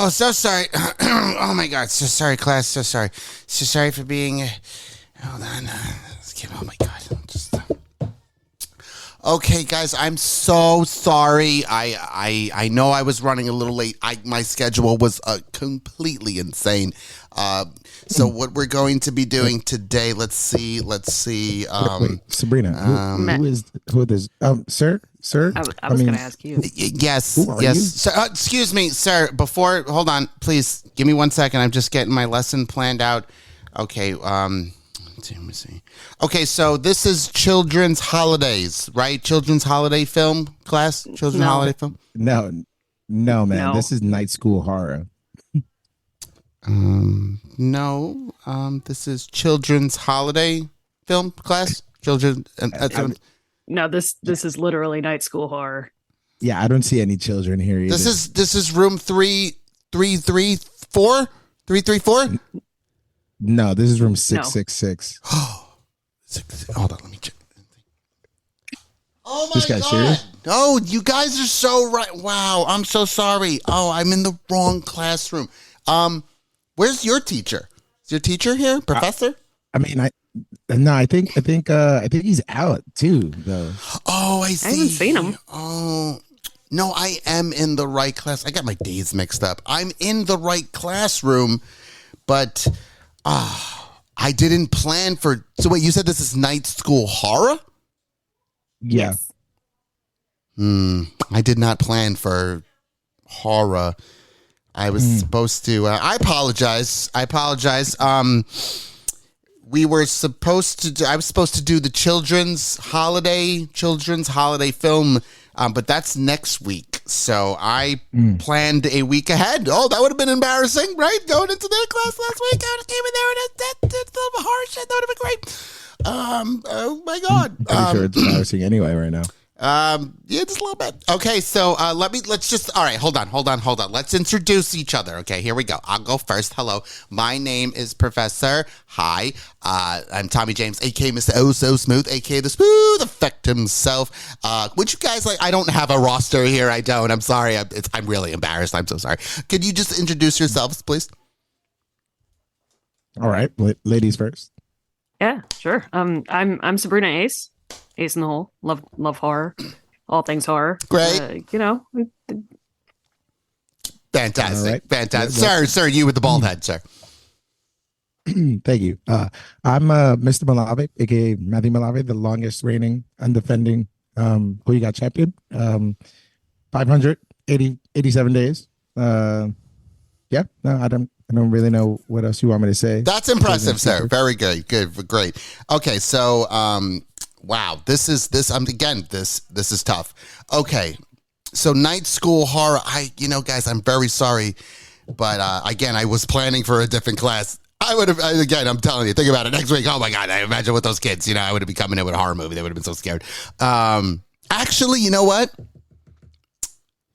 Oh, so sorry. Oh my God. So sorry, class. So sorry. So sorry for being. Hold on. Oh my God. Okay, guys. I'm so sorry. I know I was running a little late. My schedule was completely insane. So what we're going to be doing today? Let's see. Wait, Sabrina. Who is this? Sir. I was going to ask you. Yes. Who are yes. you? Sir, excuse me, sir. Hold on, please. Give me 1 second. I'm just getting my lesson planned out. Okay. Let me see. Okay, so this is children's holidays, right? Children's holiday film class. Holiday film. No, man. No. This is night school horror. No. This is children's holiday film class. Children. No, this is literally night school horror. Yeah, I don't see any children here either. This is room 334. 334. No, this is room 666. Hold on, let me check. Oh my This guy's God! serious? Oh, you guys are so right. Wow, I'm so sorry. Oh, I'm in the wrong classroom. Where's your teacher? Is your teacher here, professor? I think he's out too, though. Oh, I see. I haven't seen him. Oh, no, I am in the right class. I got my days mixed up. I'm in the right classroom, but I didn't plan for. So wait, you said this is night school horror? Yeah. Yes. I did not plan for horror. I was supposed to. I apologize. We were supposed to. I was supposed to do the children's holiday film, but that's next week. So I planned a week ahead. Oh, that would have been embarrassing, right? Going into their class last week, I would have came in there and that horror shit. That would have been great. Oh my God. Pretty sure it's embarrassing anyway right now. Yeah, just a little bit. Okay, so all right, hold on. Let's introduce each other. Okay, here we go. I'll go first. Hello, my name is Professor. Hi, I'm Tommy James, aka Mr. Oh So Smooth, aka the Smooth Effect himself. Would you guys like? I don't have a roster here. I don't. I'm sorry. I'm really embarrassed. I'm so sorry. Could you just introduce yourselves, please? All right, ladies first. Yeah, sure. I'm Sabrina Ace. Ace in the hole. Love horror. All things horror. Great. Fantastic. Right. Fantastic. Well, Sir, you with the bald head, sir. Thank you. I'm Mr. Malave, aka Matthew Malave, the longest reigning, undefending Who You Got champion. 587 days. Yeah. No, I don't really know what else you want me to say. That's impressive, sir. Very good. Good. Great. Okay, so wow, this is tough. Okay. So night school horror, guys, I'm very sorry, but again, I was planning for a different class. I would have, again, I'm telling you, think about it next week. Oh my God, I imagine with those kids, I would have been coming in with a horror movie. They would have been so scared. Actually, you know what?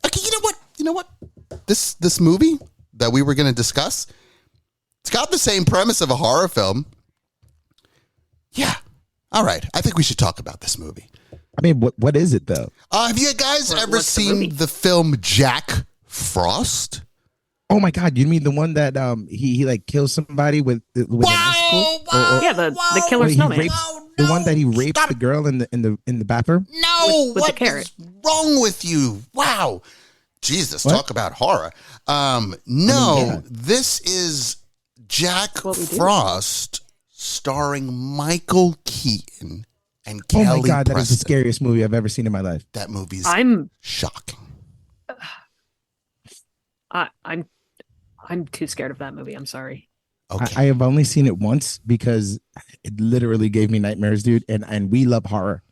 Okay, you know what? This movie that we were going to discuss, it's got the same premise of a horror film. Yeah. All right. I think we should talk about this movie. I mean, what is it though? Have you guys ever seen the film Jack Frost? Oh my God! You mean the one that he like kills somebody with an icicle? Yeah, the killer snowman. The one that he raped the girl in the bathroom. No, with the what carrot. is wrong with you? Wow, Jesus, What? talk about horror. This is Jack Frost, starring Michael Keaton and Kelly Oh my God, that is the Preston. scariest movie I've ever seen in my life. That movie's I'm shocking. I'm too scared of that movie. I'm sorry. Okay. I have only seen it once because it literally gave me nightmares, dude. And we love horror.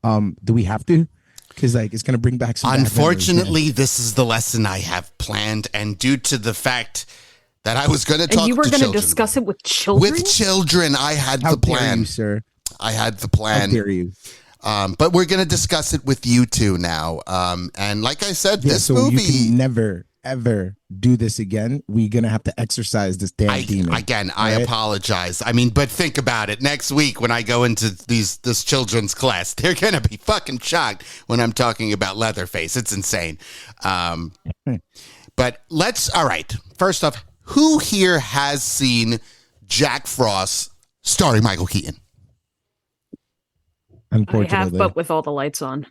Do we have to? Because it's gonna bring back some. Unfortunately, this is the lesson I have planned, and due to the fact that I was going to talk, And you were going to discuss it with children. With children, I had the plan. Dare you, sir? I had the plan. How dare you? But we're going to discuss it with you two now. And like I said, this movie. You can never ever do this again. We're gonna have to exercise this damn demon. I apologize. I mean, but think about it. Next week when I go into this children's class, they're gonna be fucking shocked when I'm talking about Leatherface. It's insane. But all right. First off, who here has seen Jack Frost starring Michael Keaton? Unfortunately. I have, but with all the lights on.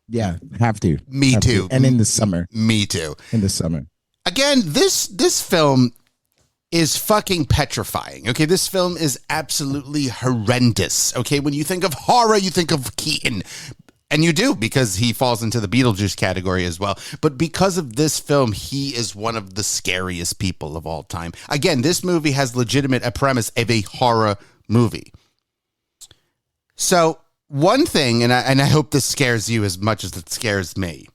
Yeah, have to. Me Have too. to. And in the summer. Me too. In the summer. Again, this film is fucking petrifying. Okay, this film is absolutely horrendous. Okay, when you think of horror, you think of Keaton. And you do, because he falls into the Beetlejuice category as well. But because of this film, he is one of the scariest people of all time. Again, this movie has a premise of a horror movie. So one thing, and I hope this scares you as much as it scares me,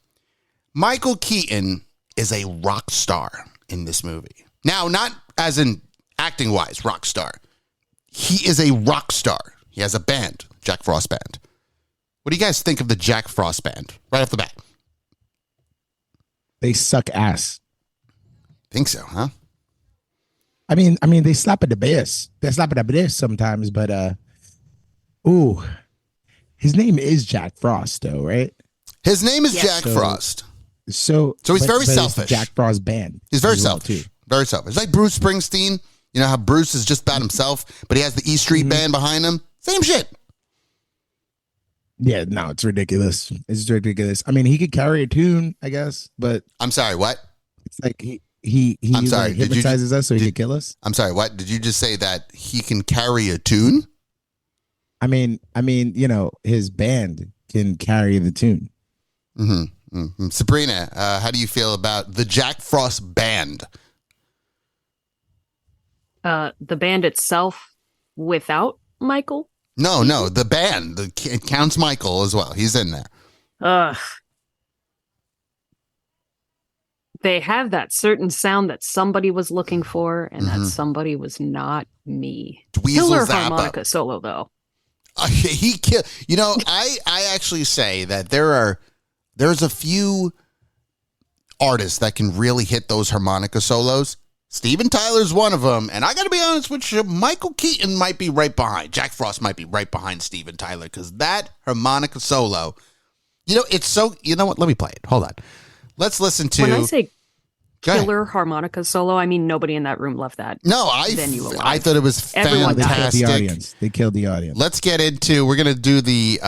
Michael Keaton is a rock star in this movie. Now, not as in acting-wise, rock star. He is a rock star. He has a band, Jack Frost Band. What do you guys think of the Jack Frost Band right off the bat? They suck ass. Think so, huh? I mean, they slap at the bass. They slap at the bass sometimes, but his name is Jack Frost, though, right? His name is Yes. Jack Frost. So he's very it's selfish. Jack Frost Band. He's very as well, selfish. Very selfish. Like Bruce Springsteen. You know how Bruce is just about himself, but he has the E Street Band behind him? Same shit. Yeah, no, it's ridiculous. It's ridiculous. I mean, he could carry a tune, I guess, but I'm sorry, what? it's like he I'm sorry, like, did you hypnotizes us so he could kill us. I'm sorry, what? Did you just say that he can carry a tune? I mean, his band can carry the tune. Mm-hmm. Sabrina, how do you feel about the Jack Frost Band? The band itself without Michael. No, the band. It counts Michael as well. He's in there. Ugh. They have that certain sound that somebody was looking for, and that somebody was not me. Dweezil Killer Zappa. harmonica solo, though. He killed. You know, I actually say that there's a few artists that can really hit those harmonica solos. Steven Tyler's one of them, and I got to be honest with you, Michael Keaton might be right behind. Jack Frost might be right behind Steven Tyler, because that harmonica solo, it's so. You know what? Let me play it. Hold on. Let's listen to. When I say Go ahead. killer harmonica solo, I mean nobody in that room left that. No, venue alive. I thought it was Everyone died. fantastic. They killed the audience. Let's get into. We're gonna do the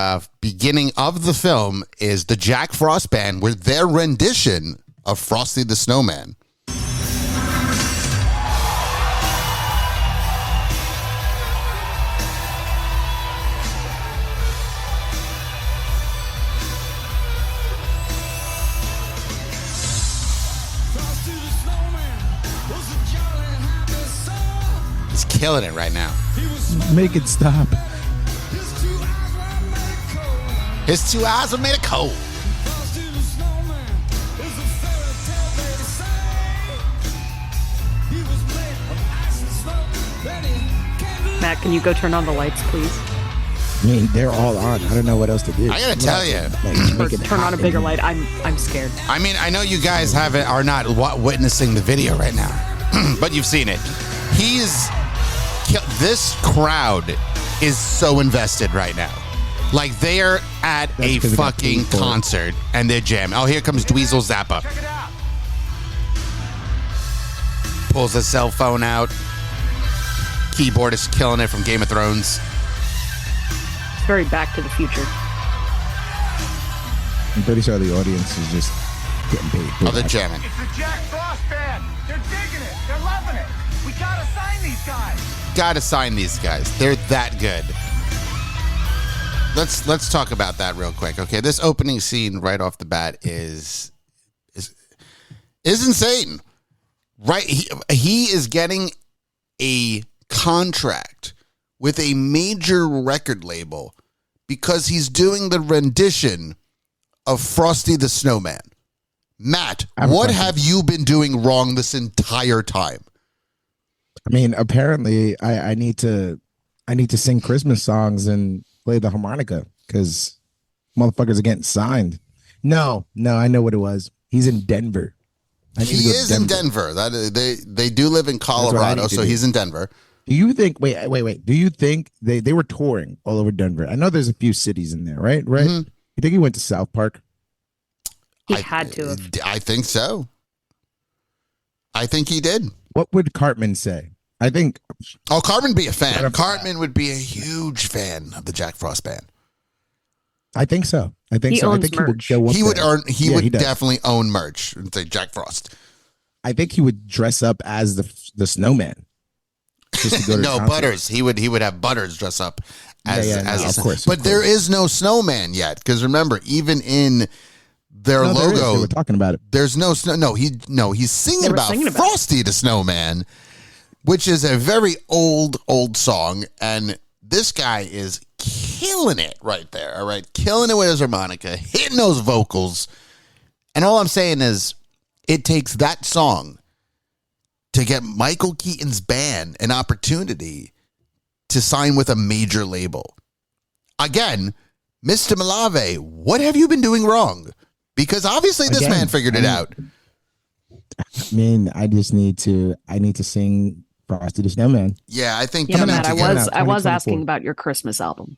beginning of the film is the Jack Frost Band with their rendition of Frosty the Snowman. He's killing it right now. Make it stop. His two eyes are made of coal. Matt, can you go turn on the lights, please? I mean, they're all on. I don't know what else to do. I gotta tell you. Or turn on a bigger light. I'm scared. I mean, I know you guys are not witnessing the video right now, but you've seen it. This crowd is so invested right now. Like they are at a fucking concert and they're jamming. Oh, here comes Dweezil Zappa. Check it out. Pulls his cell phone out. Keyboard is killing it from Game of Thrones. It's very Back to the Future. I'm pretty sure the audience is just getting paid. Oh, they're jamming. It's the Jack Frost Band. They're digging it. They're loving it. We gotta sign these guys. Gotta sign these guys. They're that good. Let's talk about that real quick. Okay, this opening scene right off the bat is insane. Right, he is getting a contract with a major record label because he's doing the rendition of Frosty the Snowman. Matt, what have you been doing wrong this entire time? I mean, apparently, I need to sing Christmas songs and play the harmonica because motherfuckers are getting signed. No, I know what it was. He's in Denver. He is in Denver. They do live in Colorado, so he's in Denver. Do you think? Wait. Do you think they were touring all over Denver? I know there's a few cities in there, right? Right. Mm-hmm. You think he went to South Park? He had to have. I think so. I think he did. What would Cartman say? I think. Oh, Cartman would be a fan. Right off the Cartman would be a huge fan of the Jack Frost band. I think so. I think He so. I owns think merch. he would go up He would there. earn. He Yeah, would does. definitely own merch and say Jack Frost. I think he would dress up as the snowman. Just to go to No, the concert. Butters. He would have Butters dress up as Yeah, as no, a- of course, But of there course. is no snowman yet because remember, even in their No, there is. logo, They were talking about it. there's no snow. He's singing They were about singing about Frosty the Snowman, which is a very old song, and this guy is killing it right there. All right, killing it with his harmonica, hitting those vocals, and all I'm saying is, it takes that song to get Michael Keaton's band an opportunity to sign with a major label. Again, Mr. Malave, what have you been doing wrong? Because obviously this Again, man figured it out. I mean, I need to sing Frosty the Snowman. Yeah, I think Yeah, you Matt, need I to get- out was 2024. asking about your Christmas album.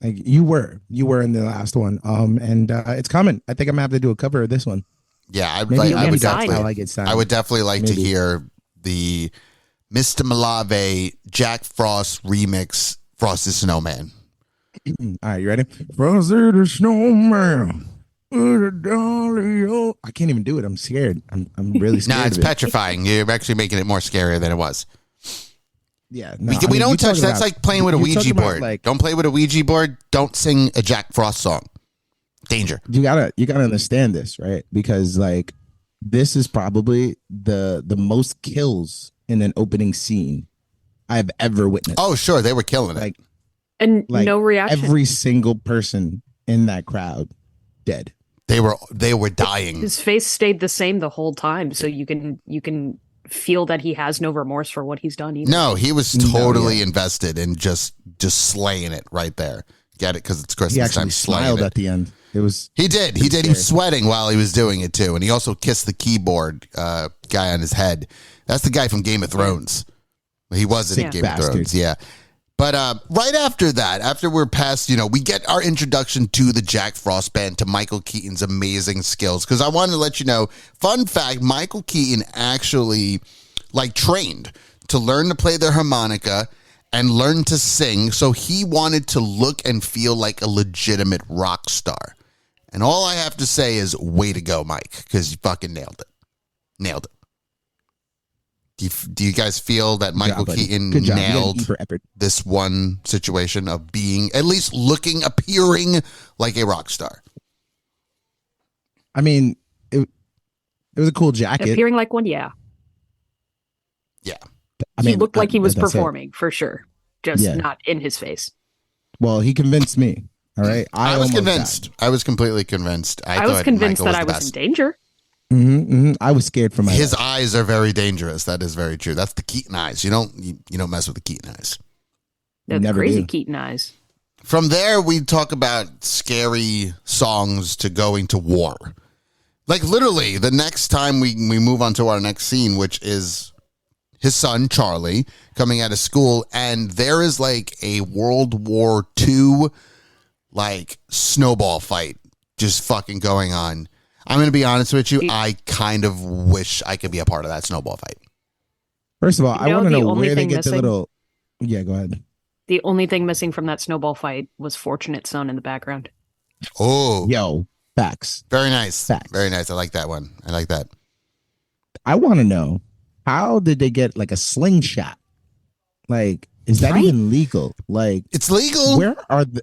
Like you were in the last one. And it's coming. I think I'm gonna have to do a cover of this one. Yeah, I Maybe would you'll get signed. How I get signed. I would definitely like to Maybe. hear the Mr. Malave Jack Frost remix Frosty Snowman. All right, you ready? Frosty the Snowman. I can't even do it. I'm scared. I'm really scared. Nah, it's of it. petrifying. You're actually making it more scarier than it was. Yeah, We no, I mean, don't you touch. talking That's about- like playing with a you talking Ouija about, board. like, Don't play with a Ouija board. Don't sing a Jack Frost song. Danger. you gotta understand this, right? Because like this is probably the most kills in an opening scene I've ever witnessed. Oh, sure, they were killing it. like And like no reaction. every single person in that crowd dead. They were dying. His face stayed the same the whole time, so you can feel that he has no remorse for what he's done either. No, he was No, totally yeah. invested in just slaying it right there. Get it? Because it's He Christmas actually time. Slaying smiled it. at the end. It was He did. He did. He was sweating while he was doing it too, and he also kissed the keyboard guy on his head. That's the guy from Game of Thrones. He was in Sick Game bastard. of Thrones, yeah. But right after that, after we're past, we get our introduction to the Jack Frost band, to Michael Keaton's amazing skills. Because I wanted to let you know, fun fact: Michael Keaton actually trained to learn to play the harmonica and learn to sing. So he wanted to look and feel like a legitimate rock star. And all I have to say is, way to go, Mike, because you fucking nailed it. Nailed it. Do you guys feel that Michael job, buddy. Keaton Good job. You got an nailed E for effort. this one situation of being, at least appearing like a rock star? I mean, it was a cool jacket. Appearing like one, yeah. Yeah. I He looked like he was that's it. performing for sure, just Yeah. not in his face. Well, he convinced me. All right, I was almost convinced. I was completely convinced. I was thought convinced Michael that I the was in best. danger. died. I was scared for my His life. eyes are very dangerous. That is very true. That's the Keaton eyes. You don't mess with the Keaton eyes. The Never crazy do. Keaton eyes. From there, we talk about scary songs to going to war. Like literally, the next time we move on to our next scene, which is his son Charlie coming out of school, and there is like a World War II snowball fight just fucking going on. I'm going to be honest with you. I kind of wish I could be a part of that snowball fight. First of all, I You know, want to the know only where they thing get the missing- little. Yeah, go ahead. The only thing missing from that snowball fight was Fortunate Son in the background. Oh, Yo, facts. very nice. Facts. Very nice. I like that one. I like that. I want to know, how did they get like a slingshot? Like, is that Right? even legal? Like, It's legal. where are the?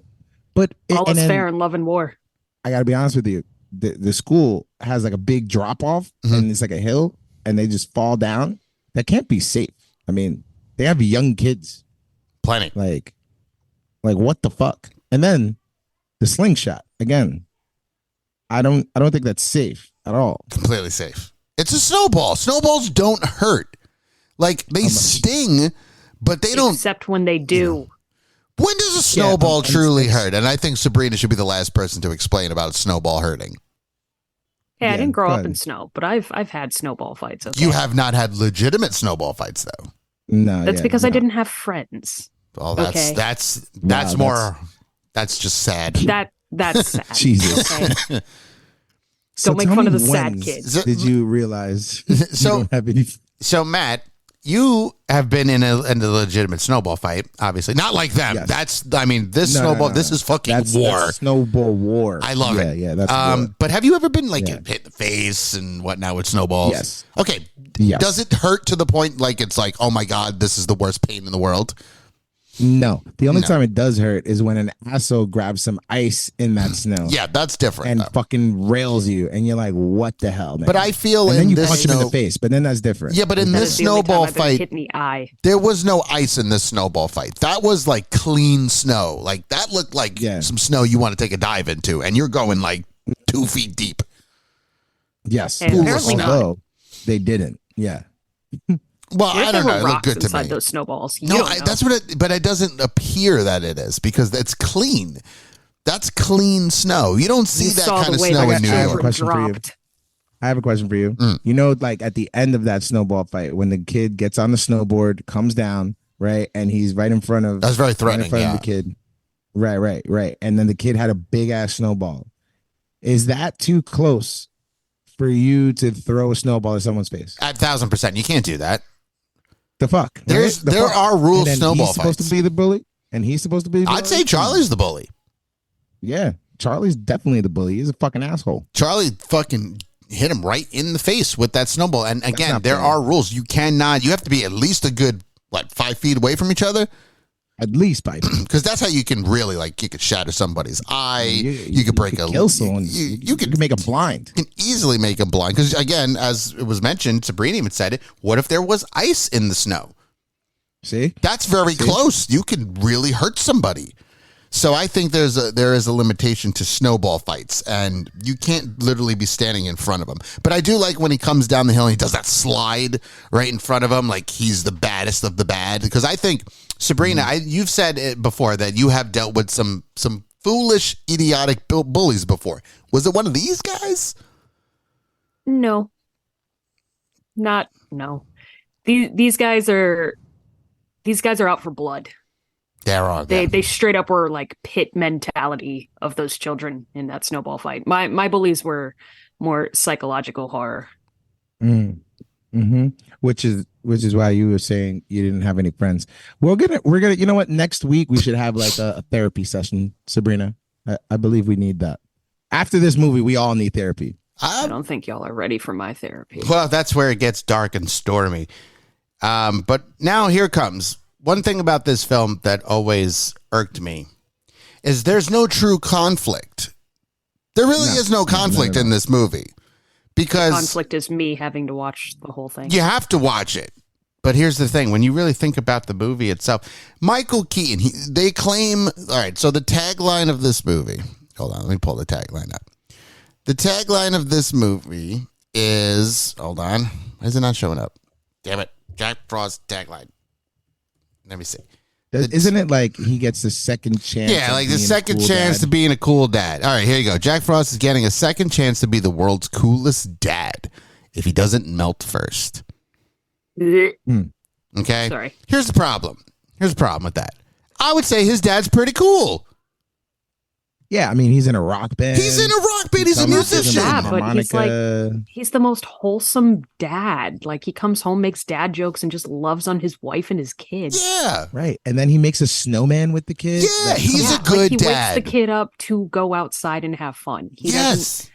But All and is then fair in love and war. I got to be honest with you. The school has like a big drop off, Mhm. and it's like a hill, and they just fall down. That can't be safe. I mean, they have young kids. Plenty. Like what the fuck? And then the slingshot again. I don't think that's safe at all. Completely safe. It's a snowball. Snowballs don't hurt. Like they sting, but they don't. Except when they do. When does a snowball and truly sticks. hurt? And I think Sabrina should be the last person to explain about snowball hurting. Hey, I Yeah, didn't grow go up ahead. in snow, but I've had snowball fights. Okay? You have not had legitimate snowball fights, though. No, That's yeah, because I no. didn't have friends. Well, that's Okay. that's Wow, more. That's just sad. That's sad. Jesus. Okay. Don't make tell fun me of the sad when kids. Did you realize So- you don't have any? So, Matt, you have been in a legitimate snowball fight, obviously. Not like them. Yes. This snowball, this is fucking war. That's snowball war. I love it. Yeah, that's war. But have you ever been like Yeah. hit in the face and whatnot with snowballs? Yes. Okay. Yes. Does it hurt to the point like it's like, oh my God, this is the worst pain in the world? No. The only No. time it does hurt is when an asshole grabs some ice in that snow. Yeah, that's different. And though. fucking rails you, and you're like, "What the hell, man?" But I feel and then in you this punch him in snow, the face. But then that's different. yeah, but in That this is the only time snowball I've been fight, hit in the eye. there was no ice in this snowball fight. That was like clean snow. Like that looked like some snow you want to take a dive into, and you're going like 2 feet deep. Yes. And apparently not. Although they didn't. Yeah. Well, If I there don't were know. It looked rocks good to inside me. those snowballs. You No, don't know. that's what it. But it doesn't appear that it is because it's clean. That's clean snow. You don't see You that saw kind the of way snow the in New I have a York. question for you. dropped. I have a question for you. Mm. You know, like at the end of that snowball fight, when the kid gets on the snowboard, comes down, right, and he's right in front of That's very right in threatening. front Yeah. of the kid. Right. And then the kid had a big ass snowball. Is that too close for you to throw a snowball at someone's face? At 1,000%, you can't do that. The fuck? There fuck? are rules. And then Snowball he's supposed fights. to be the bully, and he's supposed to be. The I'd bully? say Charlie's the bully. Yeah, Charlie's definitely the bully. He's a fucking asshole. Charlie fucking hit him right in the face with that snowball. And again, not there fair. are rules. You have to be at least a good 5 feet away from each other. At least by Because that's how you can really you could shatter somebody's eye. You could break kill someone. You could make him blind. can easily make them blind. Because again, as it was mentioned, Sabrina even said it. What if there was ice in the snow? See, That's very close. You can really hurt somebody. So I think there is a limitation to snowball fights, and you can't literally be standing in front of him. But I do like when he comes down the hill and he does that slide right in front of him, like he's the baddest of the bad. Because I think Sabrina, you've said it before that you have dealt with some foolish, idiotic bullies before. Was it one of these guys? No. No. These guys are out for blood. There are. They straight up were like pit mentality of those children in that snowball fight. My bullies were more psychological horror. Mm-hmm. Which is why you were saying you didn't have any friends. We're gonna you know what, next week we should have like a therapy session, Sabrina. I believe we need that. After this movie, we all need therapy. I don't think y'all are ready for my therapy. Well, that's where it gets dark and stormy. But now here comes one thing about this film that always irked me is there's no true conflict. There really is no conflict in this movie because Conflict is me having to watch the whole thing. you have to watch it. But here's the thing. When you really think about the movie itself, Michael Keaton, they claim, all right, so the tagline of this movie, hold on, let me pull the tagline up. The tagline of this movie is, hold on, why is it not showing up? Damn it, Jack Frost tagline. Let me see. Isn't it like he gets the second chance? Yeah, of like the being a second cool chance dad? to being a cool dad. All right, here you go. Jack Frost is getting a second chance to be the world's coolest dad if he doesn't melt first. Okay? Sorry. Here's the problem. Here's the problem with that. I would say his dad's pretty cool. Yeah, I mean, he's in a rock band. He's in a rock band. He's a Someone gives him musician. Yeah, but he's like- harmonica. He's the most wholesome dad. Like he comes home, makes dad jokes, and just loves on his wife and his kids. Yeah. Right, and then he makes a snowman with the kid. Yeah, he's a like good he dad. wakes the kid up to go outside and have fun. He doesn't Yes.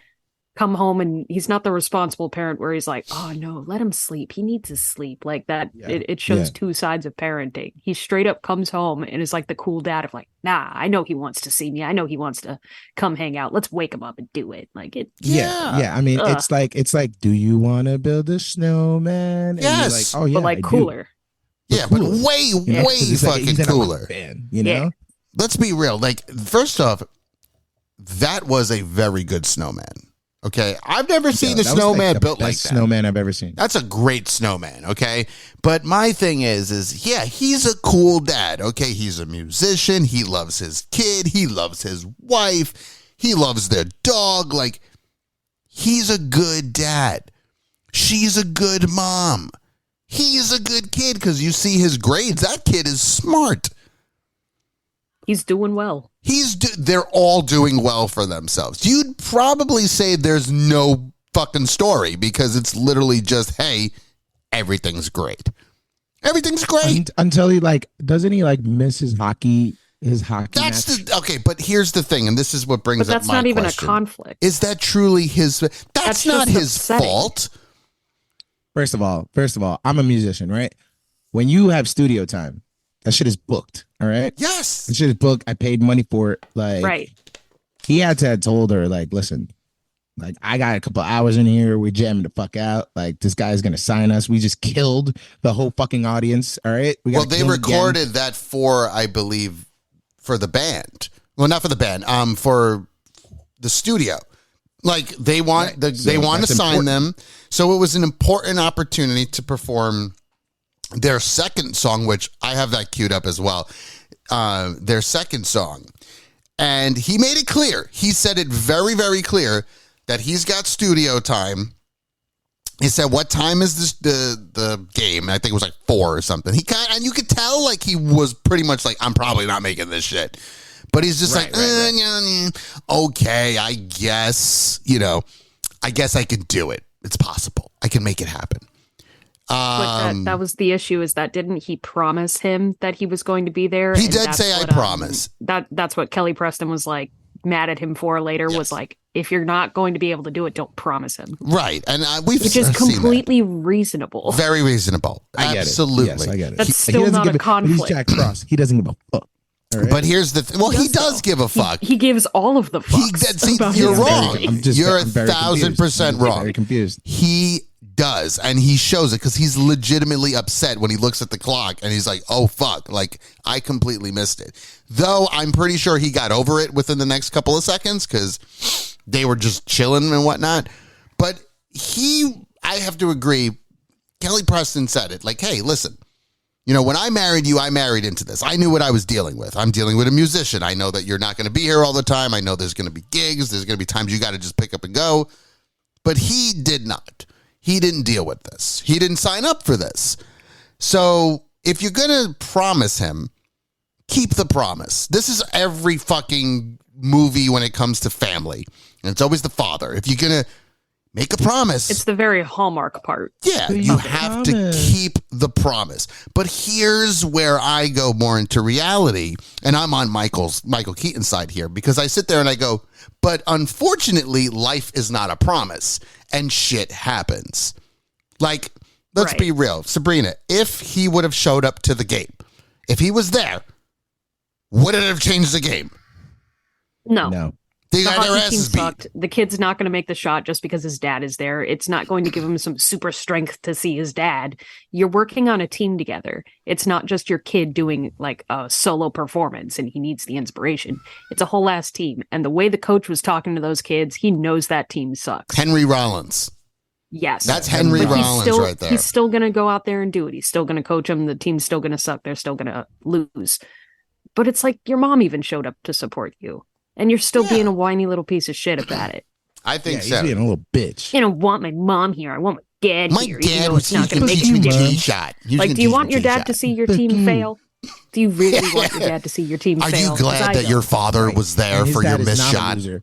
come home and he's not the responsible parent where he's like, oh no, let him sleep. He needs his sleep. Like that. Yeah. It shows Yeah. two sides of parenting. He straight up comes home and is like the cool dad of like, nah, I know he wants to see me. I know he wants to come hang out. Let's wake him up and do it. Like it. Yeah. I mean, Ugh. it's like, do you want to build a snowman? And you're Yes. like, oh yeah, but like I do. cooler. Yeah, but cooler. way, You know? 'Cause way he's like- fucking he's in a rock cooler. band, you Yeah. know? Let's be real. Like, first off, that was a very good snowman. Okay. I've never seen Yeah, a that was, snowman the built like best that. snowman I've ever seen. That's a great snowman, okay? But my thing is yeah, he's a cool dad, okay? He's a musician. He loves his kid. He loves his wife. He loves their dog. Like, he's a good dad. She's a good mom. He's a good kid because you see his grades. That kid is smart. He's doing well. They're all doing well for themselves. You'd probably say there's no fucking story because it's literally just, hey, everything's great. Everything's great. Until he doesn't he miss his hockey That's match? okay, but here's the thing, and this is what brings But up that's my not even question. a conflict. Is that truly his? That's not just his upsetting. fault. First of all, I'm a musician, right? When you have studio time, that shit is booked. All right. Yes. That shit is booked. I paid money for it. Right. He had to have told her, listen, I got a couple hours in here. We're jamming the fuck out. This guy's gonna sign us. We just killed the whole fucking audience. All right. Well, they recorded that I believe, for the band. Well, not for the band. For the studio. They want they want to sign them. So it was an important opportunity to perform their second song, which I have that queued up as well. Their second song. And he made it clear. He said it very, very clear that he's got studio time. He said, "What time is this the game?" I think it was 4 or something. And you could tell he was pretty much I'm probably not making this shit. But he's just okay, I guess, I guess I can do it. It's possible. I can make it happen. But that was the issue, is that didn't he promise him that he was going to be there? He And did that's say, what, I promise. That's what Kelly Preston was mad at him for later, Yes. was if you're not going to be able to do it, don't promise him. Right. And we've Which is seen completely reasonable. that. Very reasonable. I get Absolutely. it. Yes, I get it. That's He still doesn't not give a conflict. He's Jack Frost. He doesn't give a fuck. All right? But here's the thing. Well, he does give a fuck. He gives all of the fucks. About You're his wrong. ability. You're I'm very 1,000% confused. wrong. Very confused. He does, and he shows it because he's legitimately upset when he looks at the clock and he's like, oh fuck, I completely missed it. Though I'm pretty sure he got over it within the next couple of seconds because they were just chilling and whatnot. But I have to agree, Kelly Preston said it, hey, listen, when I married you, I married into this. I knew what I was dealing with. I'm dealing with a musician. I know that you're not going to be here all the time. I know there's going to be gigs. There's going to be times you got to just pick up and go. But he did not. He didn't deal with this. He didn't sign up for this. So if you're going to promise him, keep the promise. This is every fucking movie when it comes to family. And it's always the father. If you're going to make a promise. It's the very Hallmark part. Yeah, you have to keep the promise. But here's where I go more into reality. And I'm on Michael Keaton's side here because I sit there and I go, but unfortunately, life is not a promise and shit happens. Let's Right. be real. Sabrina, if he would have showed up to the game, if he was there, would it have changed the game? No. They The got their hockey team asses beat. sucked. The kid's not going to make the shot just because his dad is there. It's not going to give him some super strength to see his dad. You're working on a team together. It's not just your kid doing a solo performance and he needs the inspiration. It's a whole ass team. And the way the coach was talking to those kids, he knows that team sucks. Henry Rollins. Yes. That's Henry But Rollins right there. He's still going to go out there and do it. He's still going to coach them. The team's still going to suck. They're still going to lose. But it's your mom even showed up to support you. And you're still being a whiny little piece of shit about it. I think He's so. being a little bitch. You don't want my mom here. I want my dad My here. even dad though was it's not going to make teaching any me difference. G-shot. Do you want your dad to see your team fail? Do you really want your dad to see your team Are fail? you 'Cause glad I that your don't. father was there And his for your dad is missed not a shot? loser.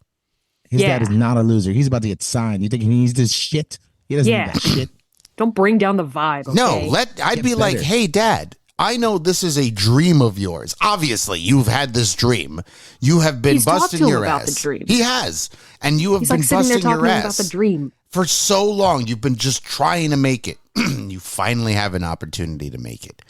His dad is not a loser. He's about to get signed. You think he needs this shit? He doesn't Yeah. need that shit. Don't bring down the vibe. No, Okay? I'd be Get like, better. hey, Dad, I know this is a dream of yours. Obviously, you've had this dream. You have been He's talked busting to him your about ass. the dream. He has. And you have He's been sitting there busting talking your to him about ass. the dream. For so long, you've been just trying to make it. You finally have an opportunity to make it.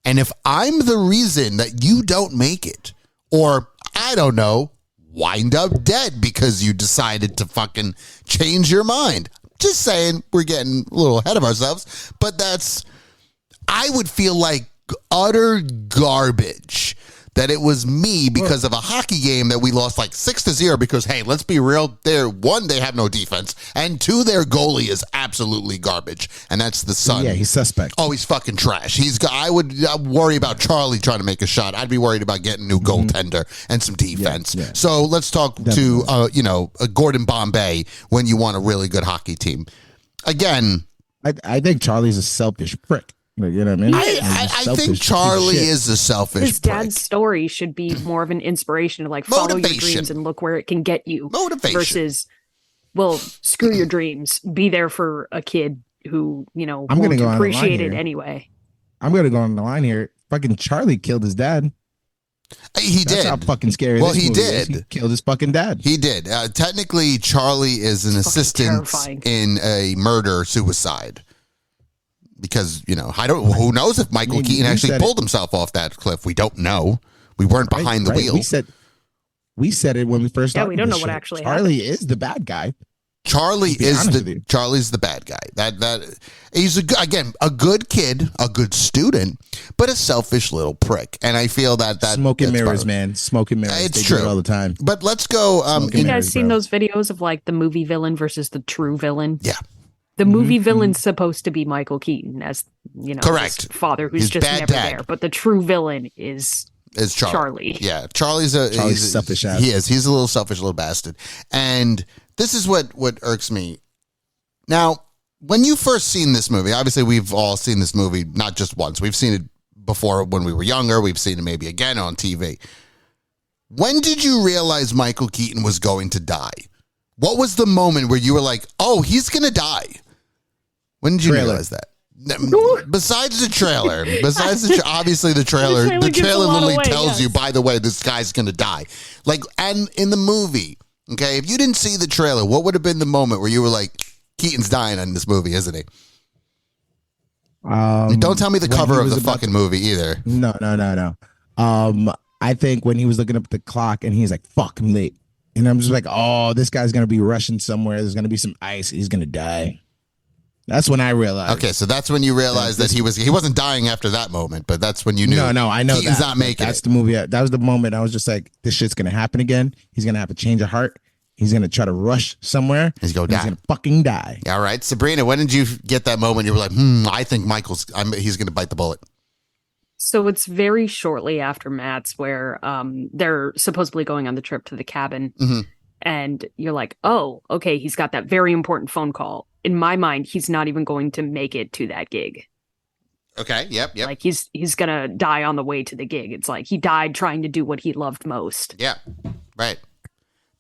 And if I'm the reason that you don't make it, or I don't know, wind up dead because you decided to fucking change your mind. Just saying, we're getting a little ahead of ourselves, but I would feel like utter garbage that it was me because of a hockey game that we lost 6-0 because, hey, let's be real, they have no defense, and 2, their goalie is absolutely garbage, and that's the son. Yeah, he's suspect. Oh, he's fucking trash. I would worry about Charlie trying to make a shot. I'd be worried about getting a new goaltender and some defense. Yeah. So let's talk to Gordon Bombay when you want a really good hockey team. Again, I think Charlie's a selfish prick. Like, you know what I mean? I think Charlie is a selfish His dad's prick. story should be more of an inspiration to like follow your Motivation. dreams and look where it can get you. Motivation. Versus, well, screw your dreams. Be there for a kid who, I'm gonna won't go on the line appreciate it here. anyway. I'm going to go on the line here. Fucking Charlie killed his dad. He That's did. how fucking scary Well, this he movie is. did. He killed his fucking dad. He did. Technically, Charlie is an assistant terrifying. in a murder-suicide. Because, who knows if Michael Keaton actually pulled himself off that cliff? We don't know. We weren't behind the wheel. We said it when we first started. Yeah, we don't know this what shit. actually Charlie happened. is the bad guy. Charlie's the bad guy. That he's a good kid, a good student, but a selfish little prick. And I feel that smoking mirrors, man. Smoking mirrors. It's They true do it all the time. But let's go. You guys seen those videos of like the movie villain versus the true villain? Yeah. The movie villain's supposed to be Michael Keaton as, correct, his father who's his just bad never dad. there. But the true villain is Charlie. Yeah, Charlie's selfish ass. He is. He's a little selfish little bastard. And this is what irks me. Now, when you first seen this movie, obviously we've all seen this movie not just once. We've seen it before when we were younger. We've seen it maybe again on TV. When did you realize Michael Keaton was going to die? What was the moment where you were like, oh, he's going to die? When did you realize that? Besides the trailer, obviously the trailer literally tells you, by the way, this guy's going to die. Like, and in the movie, okay, if you didn't see the trailer, what would have been the moment where you were like, Keaton's dying in this movie, isn't he? Don't tell me the cover of the fucking movie either. No. I think when he was looking up at the clock and he's like, fuck, I'm late. And I'm just like, oh, this guy's going to be rushing somewhere. There's going to be some ice. He's going to die. That's when I realized. Okay, so that's when you realized that he wasn't dying after that moment, but that's when you knew. No, I know Keaton's that. not making That's it. the movie. That was the moment I was just like, this shit's going to happen again. Going to have a change of heart. He's going to try to rush somewhere. He's going to fucking die. All right, Sabrina, when did you get that moment? You were like, I think he's going to bite the bullet. So it's very shortly after Matt's where they're supposedly going on the trip to the cabin. Mm-hmm. And you're like, oh, okay, he's got that very important phone call. In my mind, he's not even going to make it to that gig. Okay, yep. Like he's going to die on the way to the gig. It's like he died trying to do what he loved most. Yeah, right.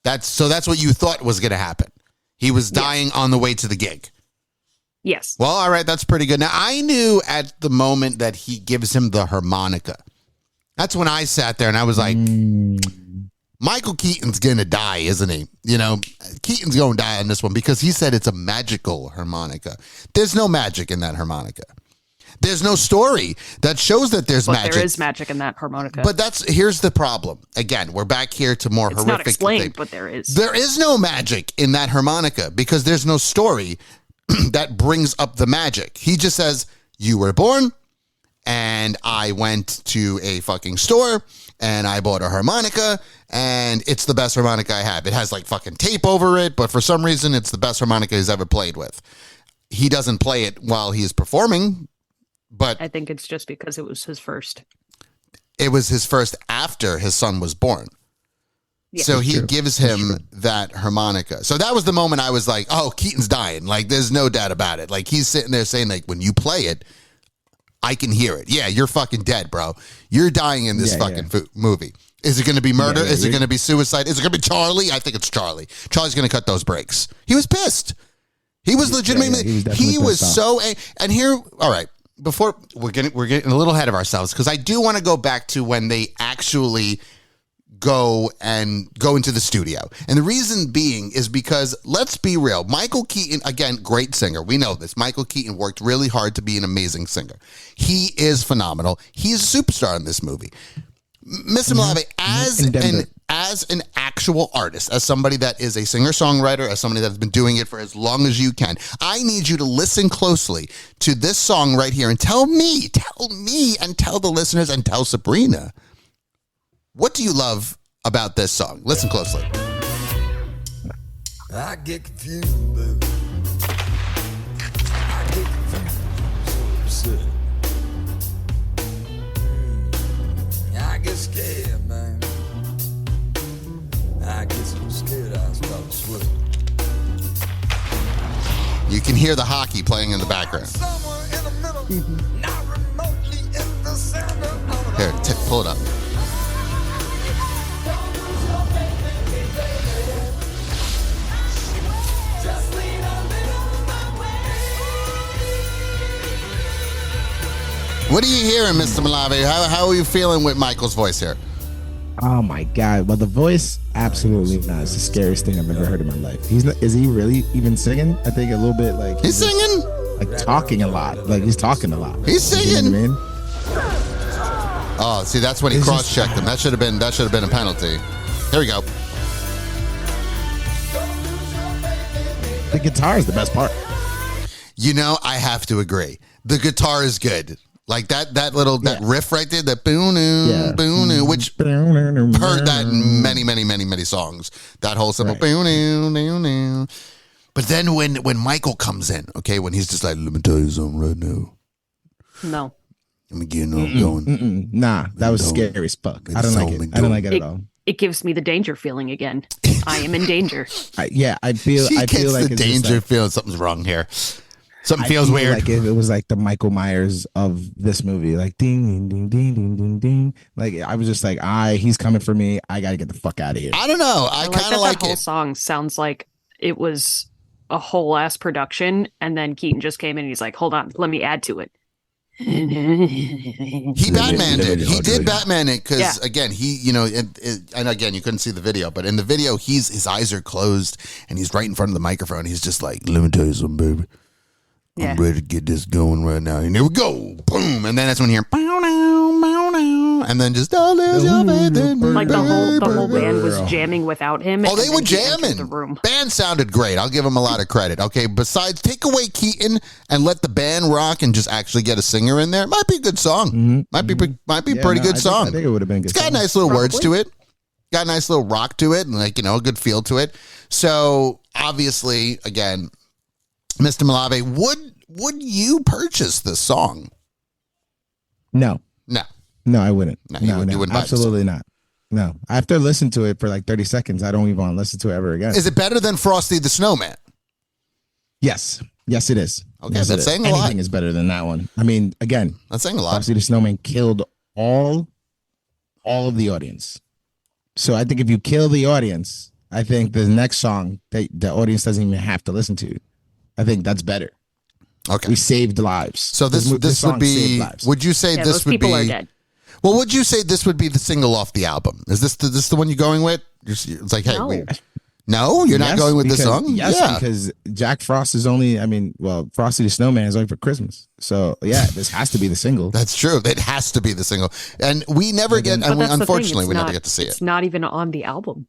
That's what you thought was going to happen. He was dying on the way to the gig. Yes. Well, all right, that's pretty good. Now, I knew at the moment that he gives him the harmonica. That's when I sat there and I was like, Michael Keaton's going to die, isn't he? Keaton's going to die on this one because he said it's a magical harmonica. There's no magic in that harmonica. There's no story that shows that there's magic. There is magic in that harmonica. But here's the problem. Again, we're back here to more horrific. It's not explained, thing. but there is. There is no magic in that harmonica because there's no story that brings up the magic. He just says, you were born and I went to a fucking store and I bought a harmonica and it's the best harmonica I have. It has like fucking tape over it, but for some reason it's the best harmonica he's ever played with. He doesn't play it while he's performing, but I think it's just because it was his first. It was his first after his son was born. Yeah. So he gives him that harmonica. So that was the moment I was like, oh, Keaton's dying. Like, there's no doubt about it. Like, he's sitting there saying, like, when you play it, I can hear it. Yeah, you're fucking dead, bro. You're dying in this movie. Is it going to be murder? Is it going to be suicide? Is it going to be Charlie? I think it's Charlie. Charlie's going to cut those brakes. He was pissed. He was legitimately, he was so, and here, all right, before we're getting a little ahead of ourselves, because I do want to go back to when they actually go into the studio. And the reason being is because, let's be real, Michael Keaton, again, great singer. We know this. Michael Keaton worked really hard to be an amazing singer. He is phenomenal. He is a superstar in this movie. Mr. Malave, as an actual artist, as somebody that is a singer-songwriter, as somebody that has been doing it for as long as you can, I need you to listen closely to this song right here and tell me and tell the listeners and tell Sabrina, what do you love about this song? Listen closely. I get confused, baby. I get confused, so upset. I get scared, man. I get so scared I start to sweat. You can hear the hockey playing in the background. Somewhere in the middle, not pull it up. What are you hearing, Mr. Malave? How are you feeling with Michael's voice here? Oh my God! Well, the voice, absolutely not. It's the scariest thing I've ever heard in my life. He's not, is he really even singing? I think a little bit like He's singing. like talking a lot. Like he's talking a lot. He's singing. You know what Oh, see, that's when he It's cross-checked him. That should have been a penalty. Here we go. I mean? The guitar is the best part. You know, I have to agree. The guitar is good. Like that riff right there, that boo-noo, boo-noo, which heard that in many songs. That whole simple boo-noo, boo-noo. But then when Michael comes in, okay, when he's just like, let me tell you something right now. No. Let me get going. Nah, that was scary as fuck. I don't like it. I don't like it at all. It gives me the danger feeling again. I am in danger. I feel She like gets the it's just danger like, feeling something's wrong here. Something I feels feel weird. Like it was like the Michael Myers of this movie, like ding, ding, ding, ding, ding, ding. Like I was just like, he's coming for me. I got to get the fuck out of here. I don't know. I kind of like that whole it. song sounds like it was a whole ass production, and then Keaton just came in and he's like, hold on, let me add to it. He Batmaned it. He did Batman it because again, he, you know, and again, you couldn't see the video, but in the video, his eyes are closed and he's right in front of the microphone. He's just like, let me tell you something, baby. I'm ready to get this going right now. And here we go. Boom. And then that's when you hear, bow, now, bow, now. And then just, oh, there's your faith in me, Like the whole baby. band was jamming without him. Oh, they and were then he entered jamming. the room. Band sounded great. I'll give him a lot of credit. Okay, besides, take away Keaton and let the band rock and just actually get a singer in there. Might be a good song. Might be a pretty good song. I think it would have been a good. It's got nice little words to it. Got a nice little rock to it, and like, you know, a good feel to it. So obviously, again, Mr. Malave, would you purchase this song? No, I wouldn't. No, No, you wouldn't buy the absolutely not. No, after listening to it for like 30 seconds, I don't even want to listen to it ever again. Is it better than Frosty the Snowman? Yes, it is. Okay, yes, that's saying a lot. Anything is better than that one. I mean, again, That's saying a lot. Frosty the Snowman killed all of the audience. So I think if you kill the audience, I think the next song that the audience doesn't even have to listen to, I think that's better. Okay. We saved lives. So this would song be. saved lives. Would you say Yeah, this those would people be? are dead. Well, would you say this would be the single off the album? Is this the one you're going with? It's like, hey, No. no, you're not Yes, going with this because- song. Yes, Yeah. because Jack Frost is only. I mean, well, Frosty the Snowman is only for Christmas. So yeah, this has to be the single. That's true. It has to be the single, and we never get. And we, that's the thing, unfortunately, it's we never not- get to see it. It's not even on the album.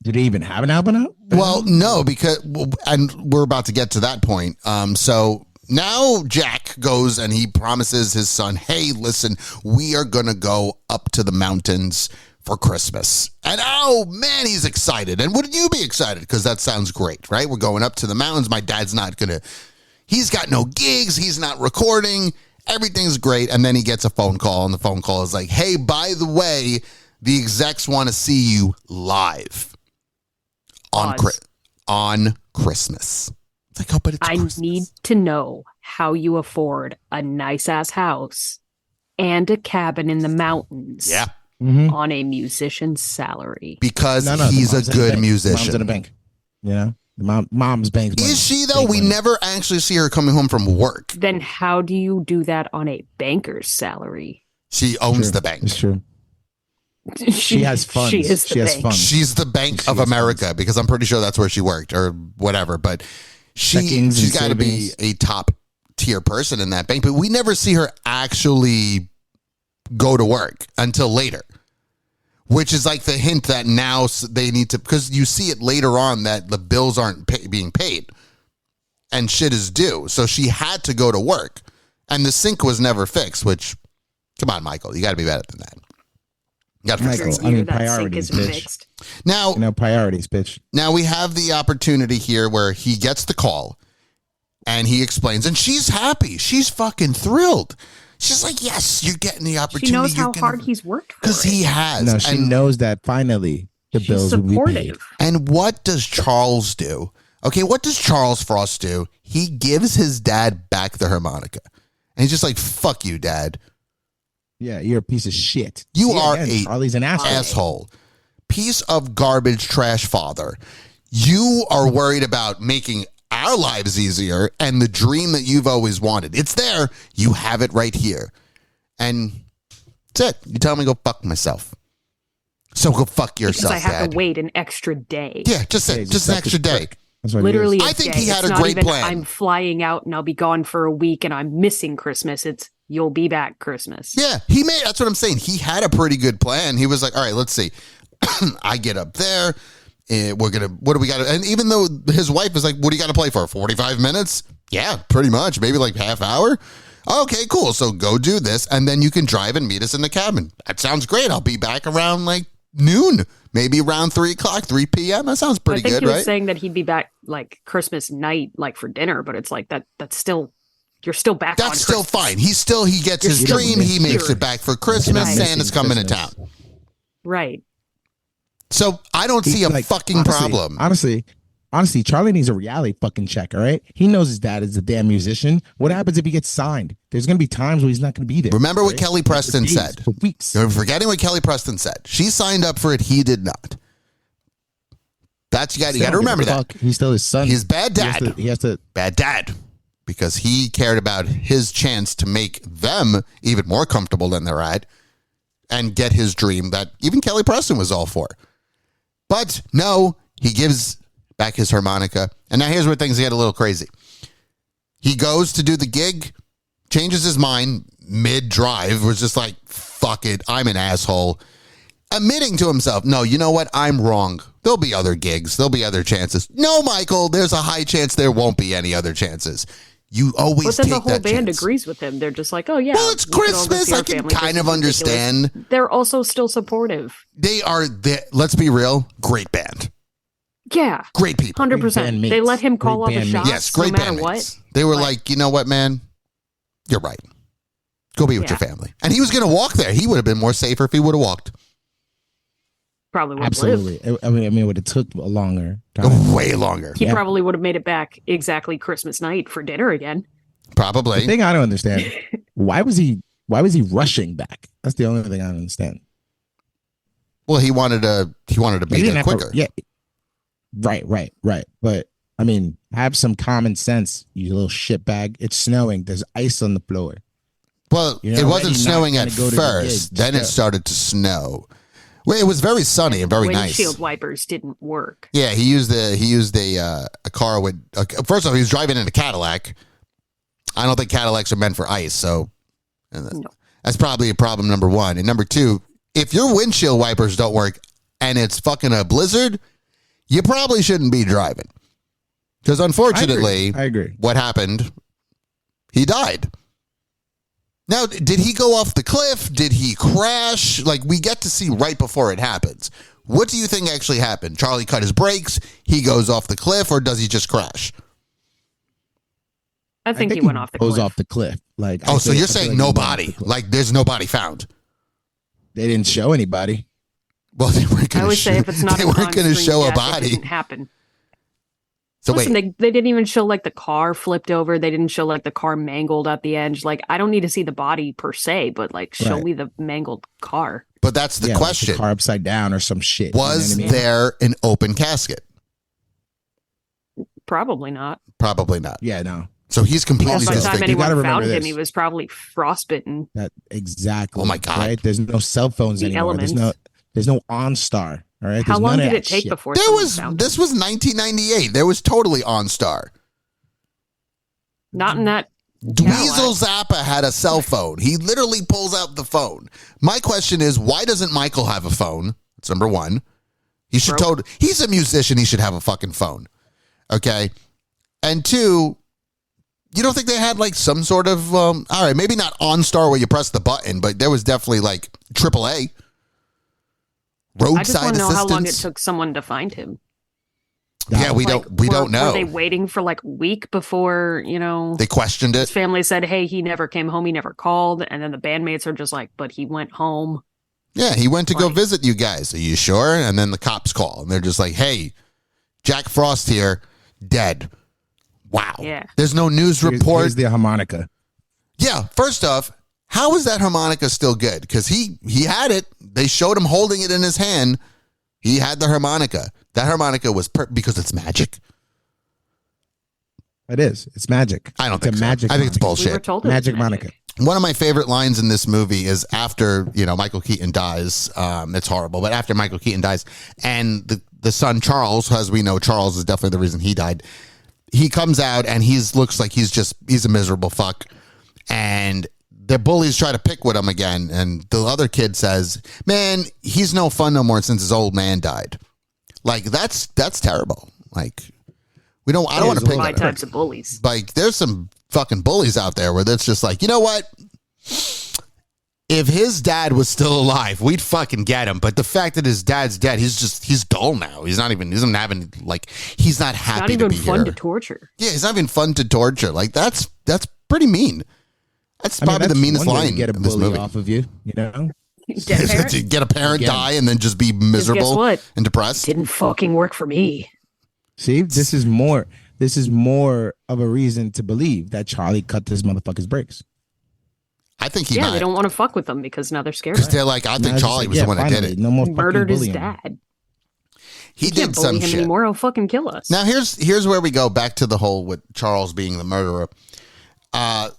Did they even have an album out? Well, no, because and we're about to get to that point. So now Jack goes and he promises his son, "Hey, listen, we are gonna go up to the mountains for Christmas." And oh man, he's excited. And wouldn't you be excited? Because that sounds great, right? We're going up to the mountains. My dad's not gonna. He's got no gigs. He's not recording. Everything's great. And then he gets a phone call, and the phone call is like, "Hey, by the way, the execs want to see you live." Pause. On Christmas. It's like, oh, but it's I Christmas. need to know how you afford a nice ass house and a cabin in the mountains Yeah, Mm-hmm. on a musician's salary. because No, he's the a mom's in the good bank. Mom's in musician. the bank. Yeah, the mom's bank. Is she though? We never actually see her coming home from work. Then how do you do that on a banker's salary? She owns the bank. It's true. She has funds. She is the She has bank. funds. She's the Bank She of has America funds. because I'm pretty sure that's where she worked or whatever. But Checkings she's and got to be savings. a top tier person in that bank. But we never see her actually go to work until later, which is like the hint that now they need to, because you see it later on that the bills aren't being paid and shit is due. So she had to go to work and the sink was never fixed, which, come on, Michael, you got to be better than that. You got to fix Michael, that sink. I mean, That sink priorities, isn't bitch. fixed. Now, Priorities, bitch. Now we have the opportunity here where he gets the call and he explains, and she's happy. She's fucking thrilled. She's like, yes, you're getting the opportunity. She knows how hard he's worked for because it. he has. No, she and, knows that finally the She's bills will be paid. supportive. and what does Charles do? Okay, what does Charles Frost do? He gives his dad back the harmonica. And he's just like, fuck you, Dad. Yeah, you're a piece of shit. You See, are again, a Charlie's an asshole. asshole. Piece of garbage trash father. You are worried about making our lives easier and the dream that you've always wanted. It's there. You have it right here. And that's it. You tell me to go fuck myself. So go fuck Because yourself, I have Dad. to wait an extra day. Yeah, just Yeah, just an extra day. That's what it Literally, is. a I think day. he had It's a not great even, plan. I'm flying out and I'll be gone for a week and I'm missing Christmas. It's you'll be back Christmas. Yeah, he made. That's what I'm saying. He had a pretty good plan. He was like, all right, let's see. I get up there. What do we got to, and even though his wife is like, what do you got to play for? 45 minutes? Yeah, pretty much. Maybe like half hour. Okay, cool. So go do this. And then you can drive and meet us in the cabin. That sounds great. I'll be back around like noon, maybe around 3 o'clock, 3 p.m. That sounds pretty I think good, he was right? saying that he'd be back like Christmas night, like for dinner, but it's like that's still you're still back on That's still Christmas. fine. He gets his still dream. He makes here. it back for Christmas. Right. Santa's coming to Christmas. town. Right. So I don't see a Like, fucking honestly, problem. Honestly, Charlie needs a reality fucking check, all right? He knows his dad is a damn musician. What happens if he gets signed? There's going to be times where he's not going to be there. Remember what right? Kelly Preston For days, said. For weeks. You're forgetting what Kelly Preston said. She signed up for it. He did not. That's you got to remember that. He's still his son. He's bad dad. He has to Bad dad. Because he cared about his chance to make them even more comfortable than they're at and get his dream that even Kelly Preston was all for. But no, he gives back his harmonica. And now here's where things get a little crazy. He goes to do the gig, changes his mind mid-drive, was just like, fuck it, I'm an asshole. Admitting to himself, no, you know what? I'm wrong. There'll be other gigs. There'll be other chances. No, Michael, there's a high chance there won't be any other chances. You always But then take the whole that band chance. agrees with him. They're just like, oh yeah. Well, it's we can all go Christmas. see our I can family. kind This of is ridiculous. understand. They're also still supportive. They are, let's be real, great band. Yeah. Great people. 100%. bandmates. They let him call Great all the bandmates. shots Yes, great no matter bandmates. what. They were Like- like, you know what, man? You're right. Go be with Yeah. your family. And he was going to walk there. He would have been more safer if he would have walked. Probably would live. absolutely. I mean, it would have took a longer time. Way longer. He Yeah. probably would have made it back exactly Christmas night for dinner again. The Probably. thing I don't understand, why was he rushing back? That's the only thing I don't understand. Well, he wanted to He be didn't there have to- quicker. yeah. Right. But I mean, have some common sense, you little shitbag. It's snowing. There's ice on the floor. Well, You're it already wasn't not snowing gonna at go to the first. gig. Then it Yeah. started to snow. Well, it was very sunny and very nice. Windshield wipers didn't work. Yeah, he used a car with. First off, he was driving in a Cadillac. I don't think Cadillacs are meant for ice, so that's probably a problem number one. And number two, if your windshield wipers don't work and it's fucking a blizzard, you probably shouldn't be driving. Because unfortunately, I agree. what happened? He died. Now, did he go off the cliff? Did he crash? Like, we get to see right before it happens. What do you think actually happened? Charlie cut his brakes, he goes off the cliff, or does he just crash? I think he went off the goes cliff. off the cliff. Like, Oh, so you're I feel saying like he went off nobody. the cliff. Like, there's nobody found. They didn't show anybody. Well, they weren't I going to always show, say if it's not they a weren't going to on-screen show a death, it body. didn't happen. So Listen, wait, they didn't even show like the car flipped over. They didn't show like the car mangled at the edge. Like I don't need to see the body per se, but like show Right. me the mangled car. but that's the Yeah, like question. car upside down or some shit. you know Was what I mean? there an open casket? Probably not. Probably not. Yeah, no. So he's completely By the Because time disfigured. You gotta anyone remember found him, this. he was probably frostbitten. That exactly. Oh my God. Right? There's no cell phones The anymore. elements. There's no OnStar. All right. How There's long none of did it that take shit. before There someone was found this him? was 1998. There was totally OnStar. Not in that. Dweezil Zappa had a cell phone. He literally pulls out the phone. My question is, why doesn't Michael have a phone? That's number one. He should he's a musician. He should have a fucking phone. Okay. And two, you don't think they had like some sort of, all right, maybe not OnStar where you press the button, but there was definitely like AAA. I just Roadside want to know how long it assistance. took someone to find him. Yeah, we Like, don't know. Were they waiting for like a week before, They questioned his it. family said, hey, he never came home, he never called. And then the bandmates are just like, but he went home. Yeah, he went to go Like- visit you guys. Are you sure? And then the cops call and they're just like, hey, Jack Frost here, dead. Wow. Yeah. There's no news report. Here's the harmonica. Yeah, first off, How is that harmonica still good? Because he had it. They showed him holding it in his hand. He had the harmonica. That harmonica was because it's magic. It is. It's magic. I don't it's think a so. magic. I think it's Monica. bullshit. We were told it was Magic Monica. One of my favorite lines in this movie is after, Michael Keaton dies. It's horrible, but after Michael Keaton dies and the son, Charles, as we know, Charles is definitely the reason he died. He comes out and looks like he's a miserable fuck. And the bullies try to pick with him again. And the other kid says, man, he's no fun no more since his old man died. Like, that's terrible. Like, I don't want to pick my types of bullies. Like, there's some fucking bullies out there where that's just like, you know what? If his dad was still alive, we'd fucking get him. But the fact that his dad's dead, he's dull now. He's not having, he's not happy to be here. Not even fun to torture. Yeah, he's not even fun to torture. Like, that's pretty mean. That's probably the meanest line get a in this bully movie. off of you, you know? To get a parent die and then just be miserable and depressed. Didn't fucking work for me. See, this is more of a reason to believe that Charlie cut this motherfucker's brakes. I think he might. They don't want to fuck with them because now they're scared. Because they're like, I think Charlie was the one that did it. No more Murdered his bullying. dad. He did some bully him shit anymore. He'll fucking kill us. Now here's where we go back to the whole with Charles being the murderer.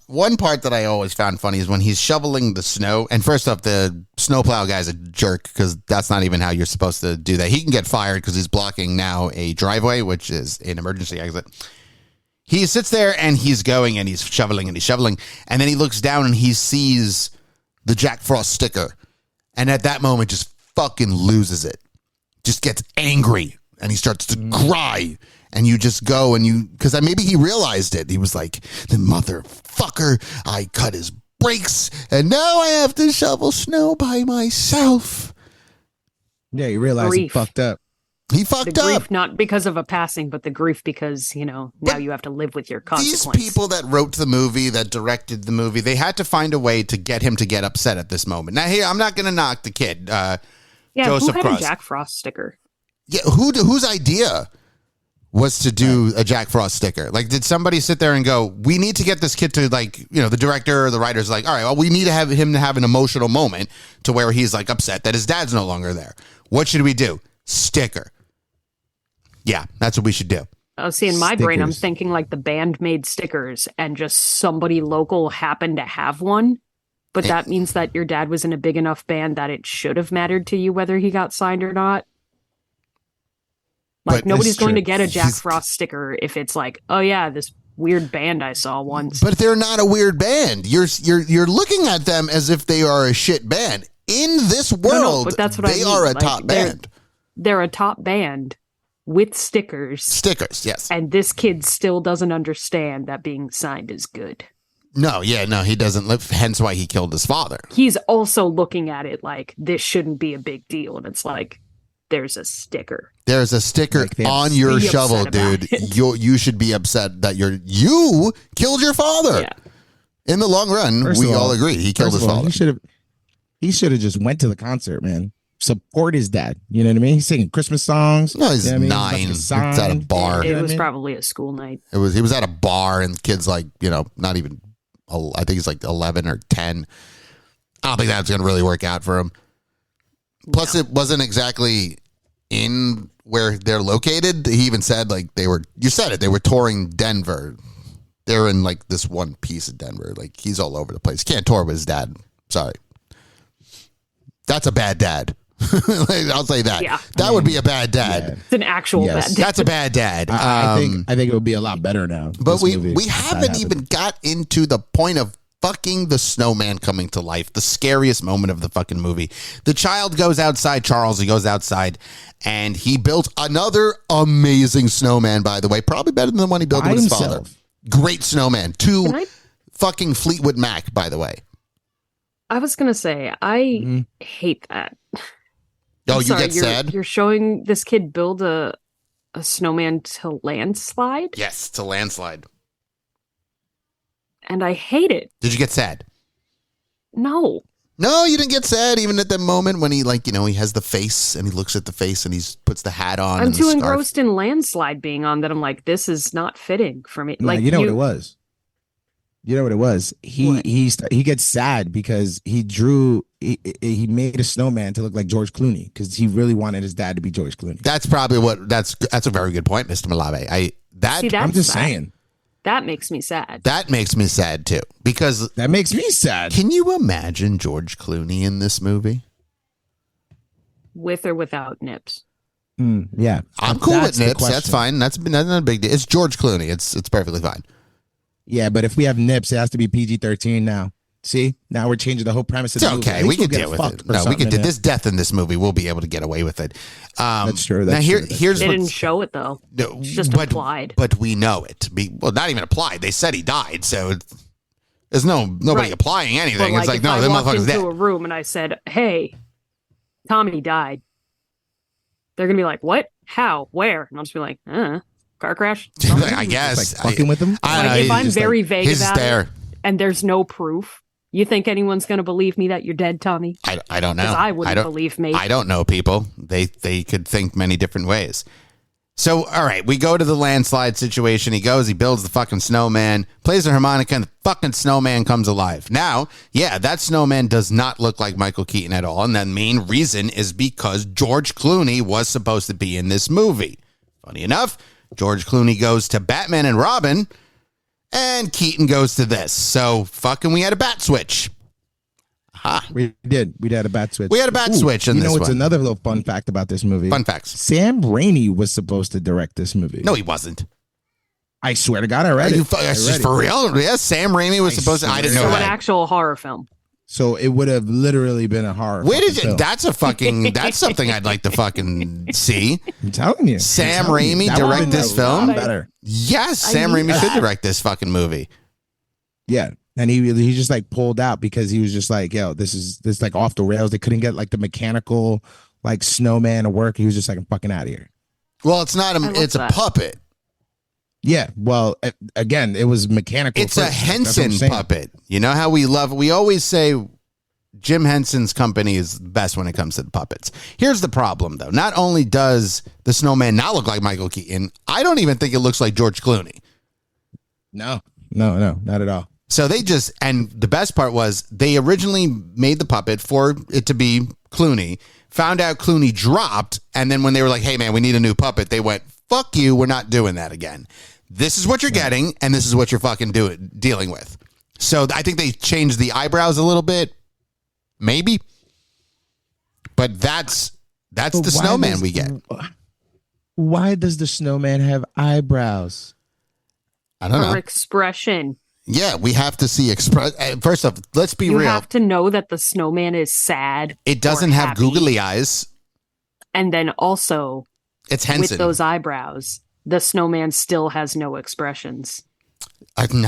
One part that I always found funny is when he's shoveling the snow. And first off, the snowplow guy's a jerk because that's not even how you're supposed to do that. He can get fired because he's blocking now a driveway, which is an emergency exit. He sits there and he's going and he's shoveling and he's shoveling. And then he looks down and he sees the Jack Frost sticker. And at that moment just fucking loses it. Just gets angry and he starts to cry. And you just go and because maybe he realized it. He was like, the motherfucker, I cut his brakes and now I have to shovel snow by myself. Yeah, he realized he fucked up. He fucked the grief, up. Not because of a passing, but the grief because, now you have to live with your consequence. These people that wrote the movie, that directed the movie, they had to find a way to get him to get upset at this moment. Now, here, I'm not going to knock the kid, Joseph who had Cross. a Jack Frost sticker? Yeah, whose idea was to do a Jack Frost sticker? Like, did somebody sit there and go, we need to get this kid to, like, the director or the writer's like, all right, well, we need to have him to have an emotional moment to where he's, like, upset that his dad's no longer there. What should we do? Sticker. Yeah, that's what we should do. Oh, see, in my brain, I'm thinking like the band made stickers and just somebody local happened to have one. But that means that your dad was in a big enough band that it should have mattered to you whether he got signed or not. Like, nobody's going to get a Jack Frost sticker if it's like, oh, yeah, this weird band I saw once. But they're not a weird band. You're looking at them as if they are a shit band. In this world, but that's what they are a top band. They're a top band. With stickers. Stickers, yes. And this kid still doesn't understand that being signed is good. No, he doesn't live, hence why he killed his father. He's also looking at it like, this shouldn't be a big deal. And it's like, there's a sticker. There's a sticker on your shovel, dude. You should be upset that you killed your father. Yeah. In the long run, we all agree he killed his father. He should have just went to the concert, man. Support his dad. You know what I mean? He's singing Christmas songs. No, he's 9. He's at a bar. It was probably a school night. He was at a bar and the kid's like, not even, I think he's like 11 or 10. I don't think that's going to really work out for him. Plus, it wasn't exactly in where they're located. He even said like they were touring Denver. They're in like this one piece of Denver. Like he's all over the place. Can't tour with his dad. Sorry. That's a bad dad. I'll say that. Yeah. That would be a bad dad. Yeah. It's an actual bad dad. That's a bad dad. I think it would be a lot better now. But we haven't even got into the point of fucking the snowman coming to life. The scariest moment of the fucking movie. The child goes outside, Charles, he goes outside, and he built another amazing snowman, by the way. Probably better than the one he built with his father. Great snowman. Fucking Fleetwood Mac, by the way. I was going to say, I hate that. Oh, you get sad? You're showing this kid build a snowman to landslide? Yes, to landslide. And I hate it. Did you get sad? No. No, you didn't get sad even at the moment when he he has the face and he looks at the face and he puts the hat on. I'm too engrossed in landslide being on that I'm like, this is not fitting for me. Like, you know what it was? You know what it was? What? He gets sad because he made a snowman to look like George Clooney because he really wanted his dad to be George Clooney. That's probably that's a very good point, Mr. Malave. See, I'm that's just sad. saying. That makes me sad. That makes me sad too, because That makes me sad. can you imagine George Clooney in this movie? With or without nips. Yeah, I'm cool That's with the nips. That's question. fine. That's not a big deal. It's George Clooney. It's perfectly fine. Yeah, but if we have nips, it has to be PG-13 now. See, now we're changing the whole premise of It's the movie. At okay. We least we'll can get deal with fucked it. for No, we something can do in it. this death in this movie. We'll be able to get away with it. That's true. Now That's true. That's here's They what's- didn't show it though. No, It's just implied. But we know it. Well, not even applied. They said he died, so there's nobody Right. applying But anything. It's like, if no, I that walked motherfucker's into dead. a room and I said, "Hey, Tommy died," they're gonna be like, "What? How? Where?" And I'll just be like, car crash." I guess. Just like fucking with him. I don't know. Like, if I'm He's very vague he's about there. it and there's no proof, you think anyone's gonna believe me that you're dead, Tommy? I don't know. Because I wouldn't don't believe me. I don't know people. They could think many different ways. So, all right, we go to the landslide situation. He goes, he builds the fucking snowman, plays the harmonica, and the fucking snowman comes alive. Now, yeah, that snowman does not look like Michael Keaton at all. And the main reason is because George Clooney was supposed to be in this movie. Funny enough, George Clooney goes to Batman and Robin, and Keaton goes to this. So, fucking, we had a bat switch. We did. We had a bat switch. We had a bat switch in you this know, it's one. another little fun fact about this movie. Fun facts. Sam Raimi was supposed to direct this movie. No, he wasn't. I swear to God, I read it. That's I just read for it. real? Yeah, Sam Raimi was I supposed to. I didn't swear know So to an that. actual horror film. So it would have literally been a horror. Where did fucking you? film. That's something I'd like to fucking see. I'm telling you. Sam I'm telling you. Raimi That would've direct been this a lot film? Better. Yes, Sam need Raimi should that. direct this fucking movie. Yeah. And he just like pulled out because he was just like, yo, this is like off the rails. They couldn't get like the mechanical like snowman to work. He was just like, I'm fucking out of here. Well, it's not. love It's a that. puppet. Yeah. Well, again, it was mechanical. It's a first. That's what I'm Henson saying. puppet. You know how we always say Jim Henson's company is the best when it comes to the puppets. Here's the problem, though. Not only does the snowman not look like Michael Keaton, I don't even think it looks like George Clooney. No, not at all. So and the best part was they originally made the puppet for it to be Clooney, found out Clooney dropped, and then when they were like, hey man, we need a new puppet, they went, fuck you, we're not doing that again. This is what you're getting, and this is what you're fucking dealing with. So I think they changed the eyebrows a little bit, maybe. But that's But the why snowman does- we get. Why does the snowman have eyebrows? I don't For know. expression. Yeah, we have to see express. First off, let's be You real. have to know that the snowman is sad. It doesn't or have happy. googly eyes. And then also, It's Henson. with those eyebrows, the snowman still has no expressions. No, And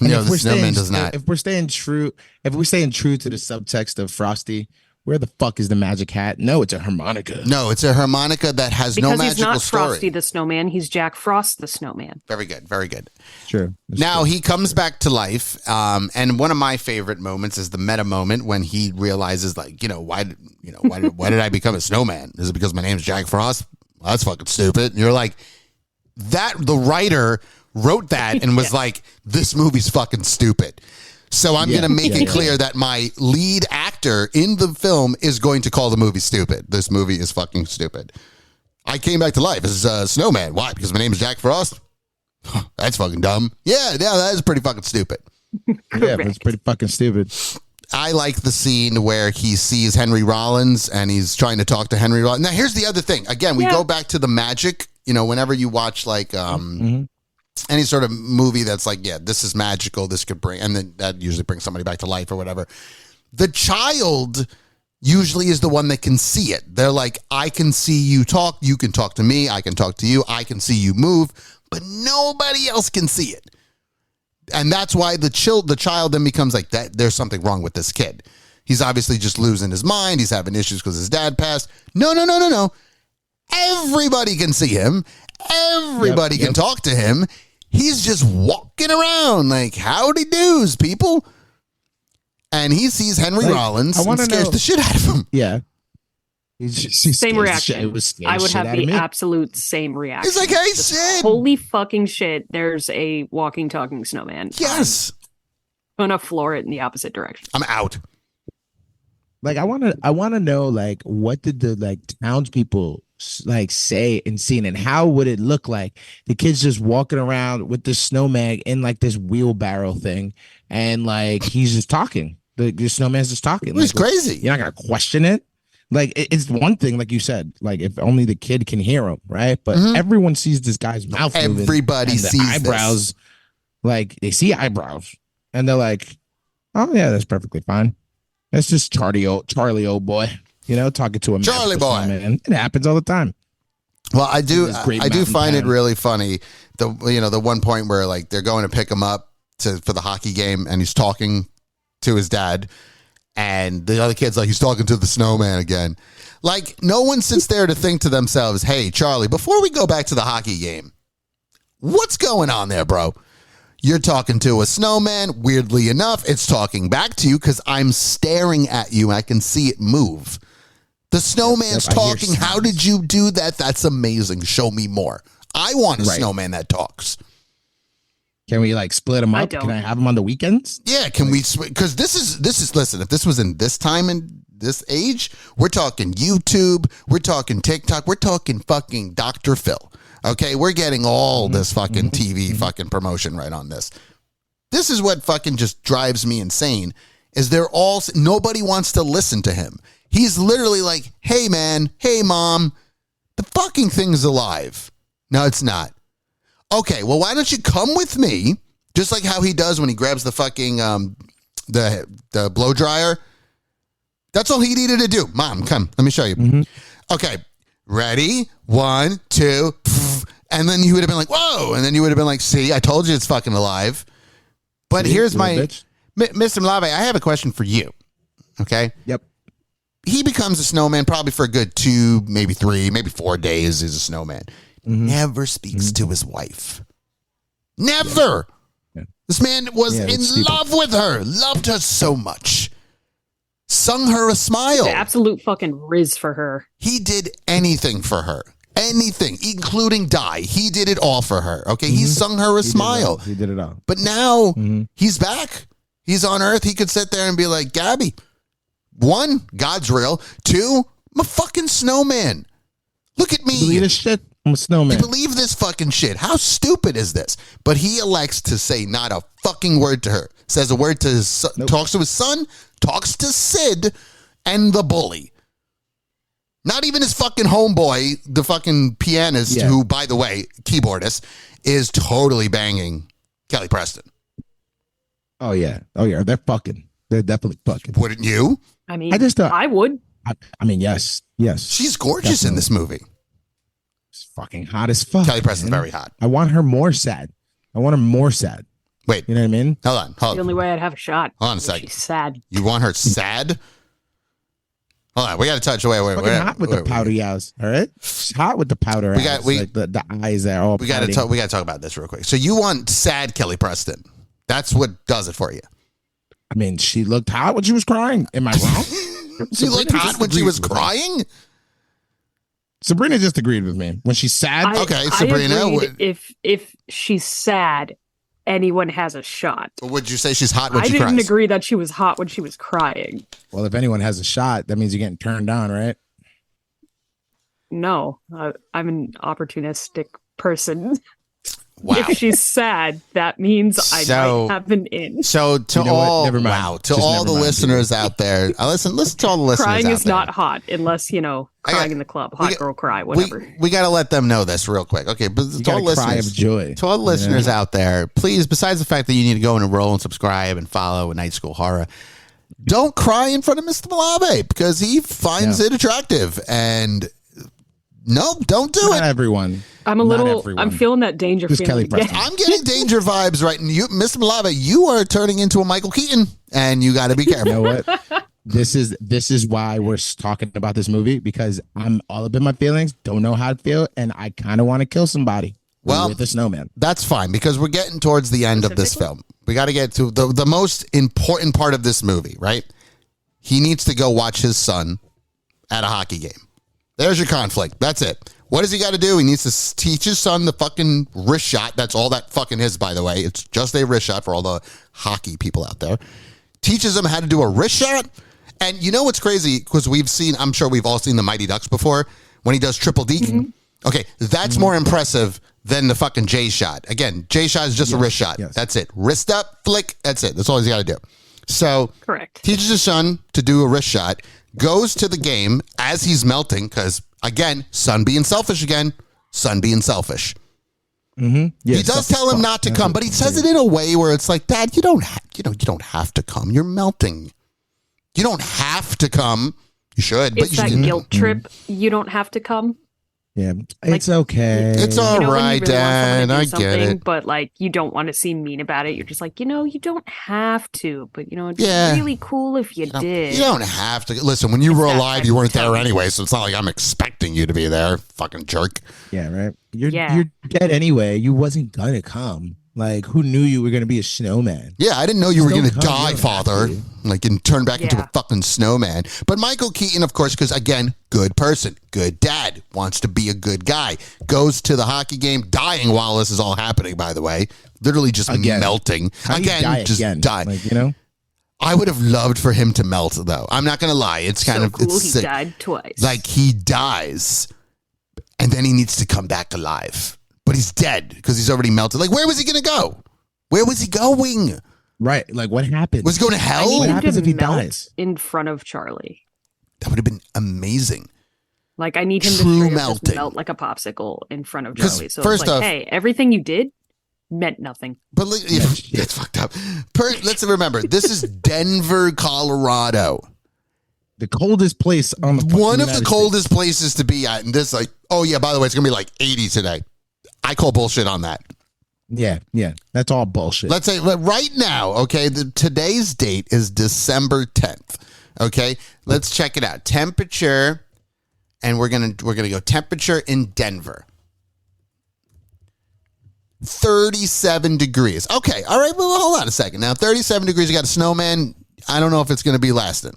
no, if the we're snowman staying- does not. If we're staying true to the subtext of Frosty, where the fuck is the magic hat? No, it's a harmonica. No, it's a harmonica that has Because no he's magical not story. Frosty the snowman, he's Jack Frost the snowman. Very good, very good. Sure. That's Now true. he comes back to life, and one of my favorite moments is the meta moment when he realizes, like, why did I become a snowman? Is it because my name's Jack Frost? Well, that's fucking stupid. And you're like, that the writer wrote that and was like, this movie's fucking stupid. So I'm going to make it clear that my lead actor in the film is going to call the movie stupid. This movie is fucking stupid. I came back to life as a snowman. Why? Because my name is Jack Frost? That's fucking dumb. Yeah, that is pretty fucking stupid. Yeah, but it's pretty fucking stupid. I like the scene where he sees Henry Rollins and he's trying to talk to Henry Rollins. Now, here's the other thing. Again, we Yeah. go back to the magic. Whenever you watch like any sort of movie that's like, yeah, this is magical, this could bring, and then that usually brings somebody back to life or whatever. The child usually is the one that can see it. They're like, I can see you talk, you can talk to me, I can talk to you, I can see you move, but nobody else can see it. And that's why the child then becomes like, that. There's something wrong with this kid. He's obviously just losing his mind. He's having issues because his dad passed. No. Everybody can see him. Everybody can talk to him. He's just walking around like, howdy doos, people. And he sees Henry Like, Rollins I and wanna scares know- the shit out of him. Yeah. He's Same reaction. I would have the me. absolute same reaction. He's like, hey, Just, Sid. holy fucking shit, there's a walking, talking snowman. Yes. I'm gonna floor it in the opposite direction. I'm out. Like I want to know like what did the like townspeople like say and scene, and how would it look like the kids just walking around with this snowman in like this wheelbarrow thing, and like he's just talking. The snowman's just talking. It's like, crazy. You're not gonna question it. Like it's one thing, like you said, like if only the kid can hear him, right? But everyone sees this guy's mouth. Everybody and the sees eyebrows. this. Like they see eyebrows, and they're like, "Oh yeah, that's perfectly fine. That's just Charlie, old boy, talking to a Charlie boy." And it happens all the time. Well, I do mountain find it town. really funny. The one point where like they're going to pick him up for the hockey game, and he's talking to his dad, and the other kid's like, he's talking to the snowman again. Like, no one sits there to think to themselves, hey, Charlie, before we go back to the hockey game, what's going on there, bro? You're talking to a snowman. Weirdly enough, it's talking back to you because I'm staring at you and I can see it move. The snowman's Yep, I hear talking. How sounds. did you do that? That's amazing. Show me more. I want a Right. snowman that talks. Can we like split them I up? Can don't. I have them on the weekends? Yeah, can we? Because this is. Listen, if this was in this time and this age, we're talking YouTube, we're talking TikTok, we're talking fucking Dr. Phil. Okay, we're getting all this fucking TV fucking promotion right on this. This is what fucking just drives me insane. Is nobody wants to listen to him. He's literally like, hey man, hey mom, the fucking thing's alive. No, it's not. Okay, well, why don't you come with me? Just like how he does when he grabs the fucking the blow dryer. That's all he needed to do. Mom, come. Let me show you. Okay, ready? 1, 2, and then you would have been like, whoa, and then you would have been like, see, I told you it's fucking alive. But See, here's little my bitch. Mr. Malave, I have a question for you. Okay? Yep. He becomes a snowman probably for a good 2, maybe 3, maybe 4 days as a snowman. Never speaks to his wife. Never. Yeah. This man was Yeah, in it's stupid. love with her, loved her so much, sung her a smile. The absolute fucking riz for her. He did anything for her, anything, including die. He did it all for her. Okay, he sung her a smile. He did it all. But now he's back. He's on Earth. He could sit there and be like, Gabby, 1, God's real. 2, I'm a fucking snowman. Look at me. Believe this shit? I'm a snowman. You believe this fucking shit. How stupid is this? But he elects to say not a fucking word to her. Says a word to his son, talks to his son, talks to Sid and the bully. Not even his fucking homeboy, the fucking pianist, Yeah. who, by the way, keyboardist, is totally banging Kelly Preston. Oh yeah. They're fucking. They're definitely fucking. Wouldn't you? I mean, I just thought- I would. I mean, yes. She's gorgeous in this movie. She's fucking hot as fuck. Kelly Preston's man. very hot. I want her more sad. I want her more sad. Wait, You know what I mean? hold The on. only way I'd have a shot. Hold on a is second. She's sad. You want her sad? Hold on, we got to touch. Wait. Fucking hot with the powdery eyes. All right, she's hot with the powder eyes. Like the eyes that are all. We got to talk. We got to talk about this real quick. So you want sad Kelly Preston? That's what does it for you. I mean, she looked hot when she was crying. Am I wrong? She looked Sabrina hot just when she agreed was with me. crying. Sabrina just agreed with me when she's sad. Okay, Sabrina, I what- agreed if she's sad, anyone has a shot. Would you say she's hot when I she didn't cries? agree that she was hot when she was crying. Well, if anyone has a shot, that means you're getting turned on, right? No, I'm an opportunistic person. Wow. If she's sad, that means I So- might have an in. So to You know what? all Never mind. wow to Just all never the mind. listeners out there, listen to all the listeners Crying out is there. not hot unless, I got- crying in the club, hot got- girl cry, whatever. We got to let them know this real quick. Okay, but You to all got a cry listeners, of joy. to all the listeners out there, please, besides the fact that you need to go and enroll and subscribe and follow Night School Horror, don't cry in front of Mr. Malave because he finds it attractive. And no, don't do Not it. everyone. I'm a Not little. everyone. I'm feeling that danger Just Kelly feeling. Preston. I'm getting danger vibes right now. You, Mr. Malave, you are turning into a Michael Keaton, and you got to be careful. You know what? This is why we're talking about this movie, because I'm all up in my feelings, don't know how to feel, and I kind of want to kill somebody. Well, with a snowman. That's fine because we're getting towards the end of this film. We got to get to the most important part of this movie, right? He needs to go watch his son at a hockey game. There's your conflict. That's it. What does he got to do? He needs to teach his son the fucking wrist shot. That's all that fucking is, by the way. It's just a wrist shot for all the hockey people out there. Teaches him how to do a wrist shot. And you know what's crazy? Because I'm sure we've all seen the Mighty Ducks before when he does triple deke. Mm-hmm. Okay, that's more impressive than the fucking J shot. Again, J shot is just a wrist shot. Yes. That's it. Wrist up, flick. That's it. That's all he's got to do. So, correct. Teaches his son to do a wrist shot. Goes to the game as he's melting because, again, son being selfish again. Son being selfish. Mm-hmm. Yeah, he does tell him not to come, but he says it in a way where it's like, Dad, you don't have to come. You're melting. You don't have to come. You should. It's but that guilt trip. You don't have to come. Yeah, it's okay. It's all right, really Dad. I get it. But like, you don't want to seem mean about it. You're just like, you don't have to. But it'd be really cool if you did. You don't have to. Listen, when you were alive, you weren't there anyway, so it's not like I'm expecting you to be there. Fucking jerk. Yeah, right. You're dead anyway. You wasn't gonna come. Like, who knew you were going to be a snowman? Yeah, I didn't know you were going to die, Father. Like, and turn back into a fucking snowman. But Michael Keaton, of course, because, again, good person, good dad, wants to be a good guy. Goes to the hockey game, dying while this is all happening, by the way. Literally just melting. Again. Die. Like, you know? I would have loved for him to melt, though. I'm not going to lie. It's kind of cool. It's he sick. Died twice. Like, he dies, and then he needs to come back alive. But he's dead because he's already melted. Like, where was he going to go? Where was he going? Right. Like, what happened? Was he going to hell? What happens if he dies? In front of Charlie. That would have been amazing. Like, I need him to melt like a popsicle in front of Charlie. So first off, hey, everything you did meant nothing. But it's fucked up. Let's remember, this is Denver, Colorado. The coldest place on the one of the coldest places to be at. And this, like, oh yeah, by the way, it's gonna be like 80 today. I call bullshit on that. Yeah, that's all bullshit. Let's say right now, okay. Today's date is December 10th. Okay, let's check it out. Temperature, and we're gonna go temperature in Denver. 37 degrees. Okay, all right. Well, hold on a second. Now, 37 degrees. You got a snowman. I don't know if it's gonna be lasting.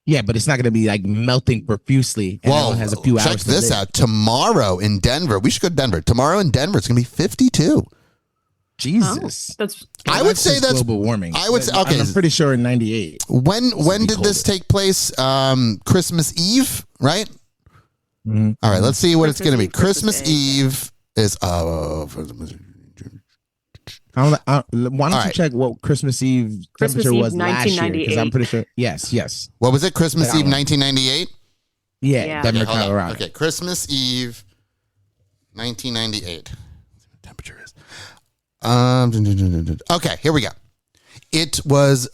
Yeah, but it's not going to be like melting profusely. And it has a few hours. Check this out. Tomorrow in Denver, we should go to Denver. Tomorrow in Denver, it's going to be 52. Jesus, I would say that's global warming. I would say okay. I'm pretty sure in '98. When did this take place? Christmas Eve, right? Mm-hmm. All right, let's see what it's going to be. Christmas Eve is why don't you check what Christmas Eve temperature was last year? Because I'm pretty sure. Yes. What was it? Christmas Eve, 1998. Yeah, Denver, Colorado. Okay, Christmas Eve, 1998. Temperature is. Okay, here we go. It was.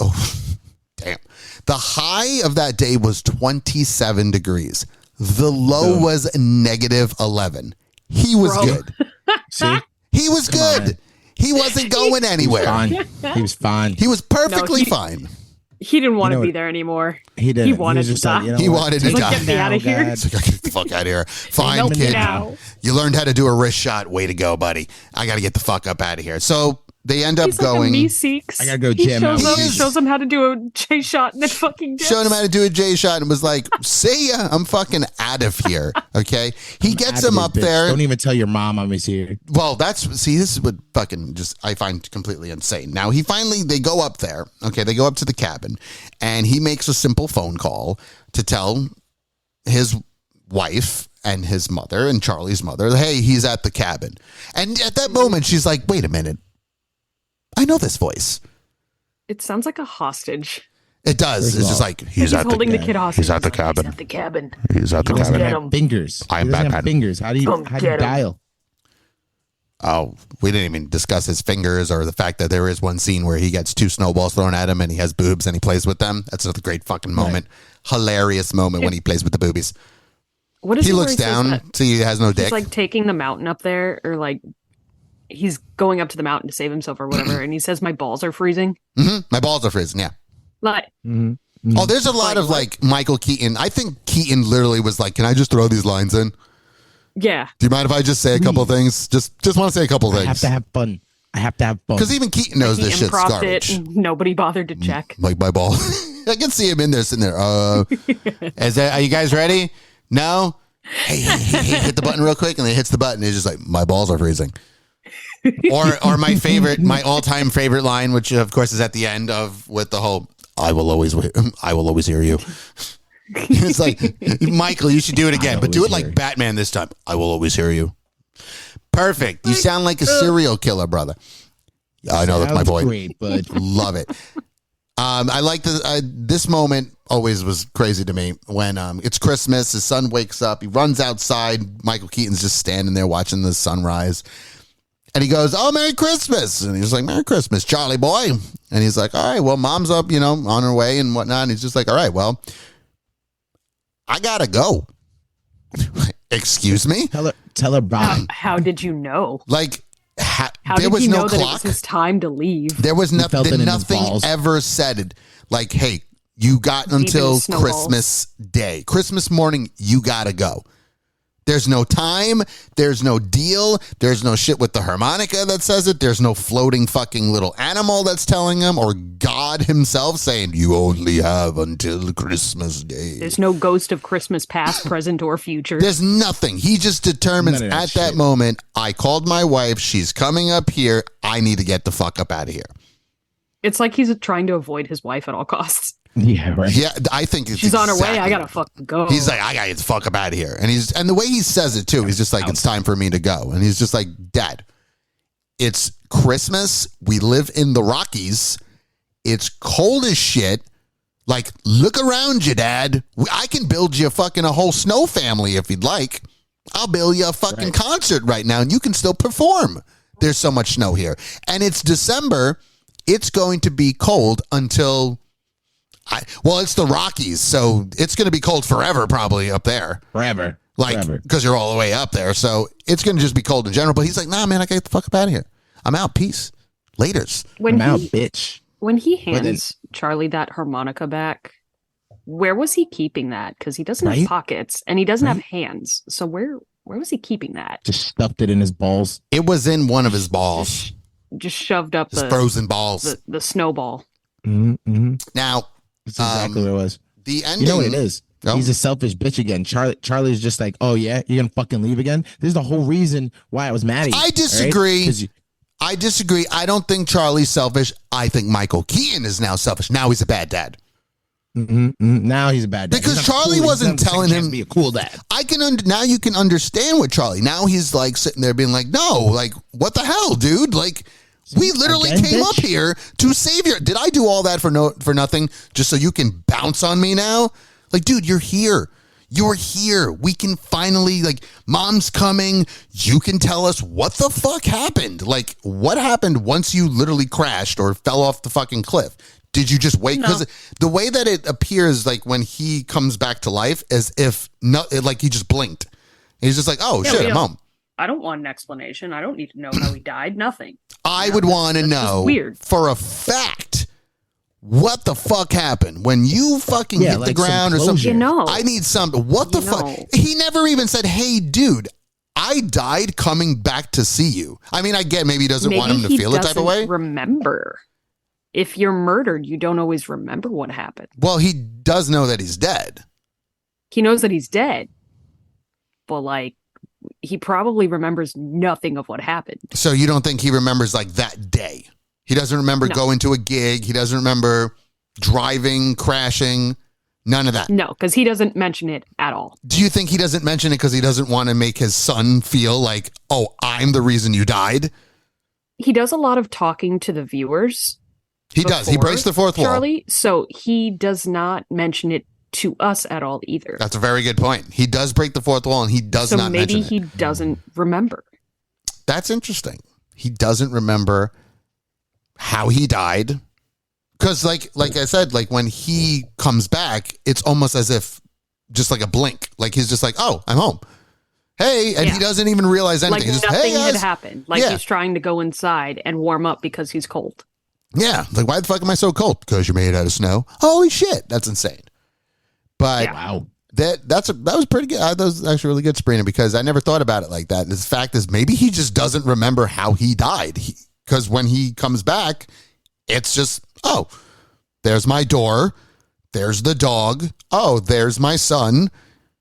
Damn. The high of that day was 27 degrees. The low was negative 11. He was good. See, he was good. He wasn't going anywhere. He was fine. He was perfectly fine. He didn't want to be there anymore. He didn't. He wanted to die. He wanted to die. Get me out of here. He's like, get the fuck out of here. Fine, kid. You learned how to do a wrist shot. Way to go, buddy. I got to get the fuck up out of here. So they end up going. Like Meeseeks. I got to go jam out. He shows him how to do a J shot and then fucking dips. Showed him how to do a J shot and was like, see ya. I'm fucking out of here. Okay. He gets him up there. Don't even tell your mom I'm here. Well, this is what fucking I find completely insane. Now, they go up there. Okay. They go up to the cabin and he makes a simple phone call to tell his wife and his mother and Charlie's mother, hey, he's at the cabin. And at that moment, she's like, wait a minute. I know this voice. It sounds like a hostage. It does. It's just like he's holding the kid hostage. He's at the cabin. He's at the cabin. He's at the cabin. He doesn't have fingers. I'm Batman. Fingers. How do you dial? Oh, we didn't even discuss his fingers or the fact that there is one scene where he gets 2 snowballs thrown at him and he has boobs and he plays with them. That's another great fucking moment. Right. Hilarious moment when he plays with the boobies. What is he looks down, see he has no dick. He's like taking the mountain up there, or like he's going up to the mountain to save himself or whatever, and he says, my balls are freezing. Mm-hmm. My balls are freezing, yeah. Like, oh, there's a lot of like Michael Keaton. I think Keaton literally was like, can I just throw these lines in? Yeah. Do you mind if I just say a couple things? Just want to say a couple things. I have to have fun. Because even Keaton knows this shit's garbage. It, nobody bothered to check. Like my ball. I can see him in there sitting there. Are you guys ready? No? hey, hit the button real quick, and then he hits the button. He's just like, my balls are freezing. Or my all-time favorite line, which of course is at the end of with the whole, I will always hear you. It's like, Michael, you should do it again, but do it like Batman this time. I will always hear you. Perfect. You sound like a serial killer, brother. I know that's my boy. Great, bud. Love it. I like this moment always was crazy to me when it's Christmas. His son wakes up. He runs outside. Michael Keaton's just standing there watching the sunrise. And he goes, oh, Merry Christmas. And he's like, Merry Christmas, Charlie boy. And he's like, all right, well, mom's up, on her way and whatnot. And he's just like, all right, well, I got to go. Excuse me? Tell her bye. How did you know? Like, How there did was you no know that it clock. was his time to leave? There was felt it in his nothing balls. ever said like, hey, you got until snowballs. Christmas Day. Christmas morning, you got to go. There's no time. There's no deal. There's no shit with the harmonica that says it. There's no floating fucking little animal that's telling him, or God himself saying, you only have until Christmas Day. There's no ghost of Christmas past, present, or future. There's nothing. He just determines None of that at that shit. moment, I called my wife. She's coming up here. I need to get the fuck up out of here. It's like he's trying to avoid his wife at all costs. Yeah, right. Yeah, I think it's She's on her way. exactly- I gotta fucking go. He's like, I gotta get the fuck up out of here. And the way he says it too, he's just like, it's time for me to go. And he's just like, Dad, it's Christmas. We live in the Rockies. It's cold as shit. Like, look around you, Dad. I can build you a whole snow family if you'd like. I'll build you a fucking concert right now and you can still perform. There's so much snow here. And it's December. It's going to be cold until... it's the Rockies, so it's going to be cold forever probably up there. Forever. Because you're all the way up there. So it's going to just be cold in general. But he's like, nah, man, I got to get the fuck up out of here. I'm out. Peace. Laters. when I'm out, he bitch. when he But then- hands Charlie that harmonica back, where was he keeping that? Because he doesn't Right? have pockets and he doesn't have Right? hands. So where was he keeping that? Just stuffed it in his balls. It was in one of his balls. Just shoved up His the frozen balls. the snowball. Mm-hmm. Now, That's exactly what it was. the ending. You know what it is? Oh. He's a selfish bitch again. Charlie's just like, oh yeah, you're gonna fucking leave again. This is the whole reason why I was mad at you. I disagree. Right? 'Cause you- I disagree. I don't think Charlie's selfish. I think Michael Keaton is now selfish. Now he's a bad dad. Now he's a bad dad. Because He's not Charlie cool. wasn't He's not telling second chance him- to be a cool dad. I can now you can understand what Charlie. Now he's like sitting there being like, no, like what the hell, dude? Like we literally Again, came bitch? up here to save your. Did I do all that for nothing just so you can bounce on me now? Like, dude, you're here. You're here. We can finally, like, mom's coming. You can tell us what the fuck happened. Like, what happened once you literally crashed or fell off the fucking cliff? Did you just wait? Because the way that it appears, like, when he comes back to life, as if, like, he just blinked. He's just like, oh, Yeah, shit, we I'm don't- home. I don't want an explanation. I don't need to know how he died. Nothing. I would want to that's just know weird. for a fact what the fuck happened when you fucking hit the like some ground or closure. something. You know. I need something. What the You fuck? know. He never even said, hey, dude, I died coming back to see you. I mean, I get maybe he doesn't want him to he feel a type of doesn't way. Remember, if you're murdered, you don't always remember what happened. Well, he does know that he's dead. He knows that he's dead, but like he probably remembers nothing of what happened. So you don't think he remembers like that day? He doesn't remember No. going to a gig. He doesn't remember driving, crashing, none of that. No, because he doesn't mention it at all. Do you think he doesn't mention it because he doesn't want to make his son feel like, oh, I'm the reason you died? He does a lot of talking to the viewers. He does. He before breaks the fourth wall. Charlie, so he does not mention it to us at all either. That's a very good point. He does break the fourth wall and he does So not maybe mention he it. doesn't remember. That's interesting. He doesn't remember how he died. Because like I said, like when he comes back, it's almost as if just like a blink. Like he's just like, oh, I'm home. Hey, and he Yeah. doesn't even realize anything. Like He's just, nothing hey, had guys. happened. Like Yeah. he's trying to go inside and warm up because he's cold. Yeah. Like, why the fuck am I so cold? Because you're made out of snow. Holy shit. That's insane. But Yeah. Wow. that was pretty good. That was actually really good, Sabrina, because I never thought about it like that. The fact is, maybe he just doesn't remember how he died. Because when he comes back, it's just, oh, there's my door. There's the dog. Oh, there's my son.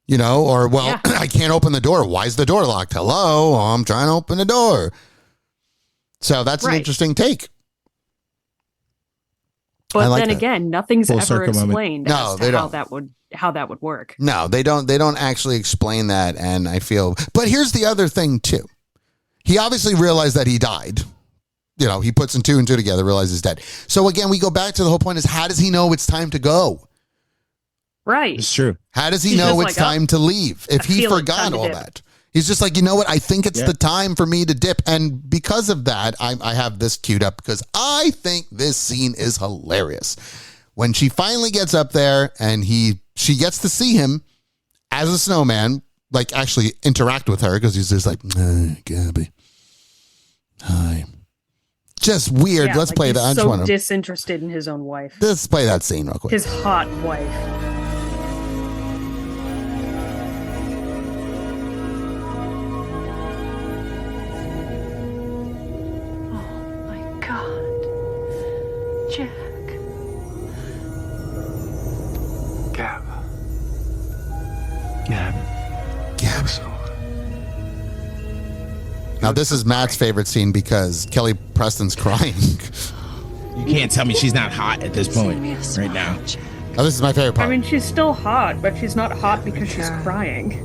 You know, or, well, Yeah. I can't open the door. Why is the door locked? Hello, I'm trying to open the door. So that's an Right. interesting take. I But like then that. again, nothing's Full ever circle moment. explained No, as they to how don't. that would work. No, they don't actually explain that. And I feel, but here's the other thing too. He obviously realized that he died. You know, he puts in two and two together, realizes he's dead. So again, we go back to the whole point is how does he know it's time to go? Right. It's true. How does he He's know just it's like, oh, time to leave? If I he feel it's forgot time to all dip. that. He's just like, you know what? I think it's Yeah. the time for me to dip. And because of that, I have this queued up because I think this scene is hilarious. When she finally gets up there and she gets to see him as a snowman, like actually interact with her because he's just like, hey, Gabby. Hi. Just weird. Yeah, Let's like play he's that. I just so want to disinterested in his own wife. let's play that scene real quick. His hot wife. Oh my God. Jack. Gab. Gab. Gab. Now this is Matt's favorite scene because Kelly Preston's crying. You can't tell me she's not hot at this point right now. Oh, this is my favorite part. I mean, she's still hot, but she's not hot because she's crying.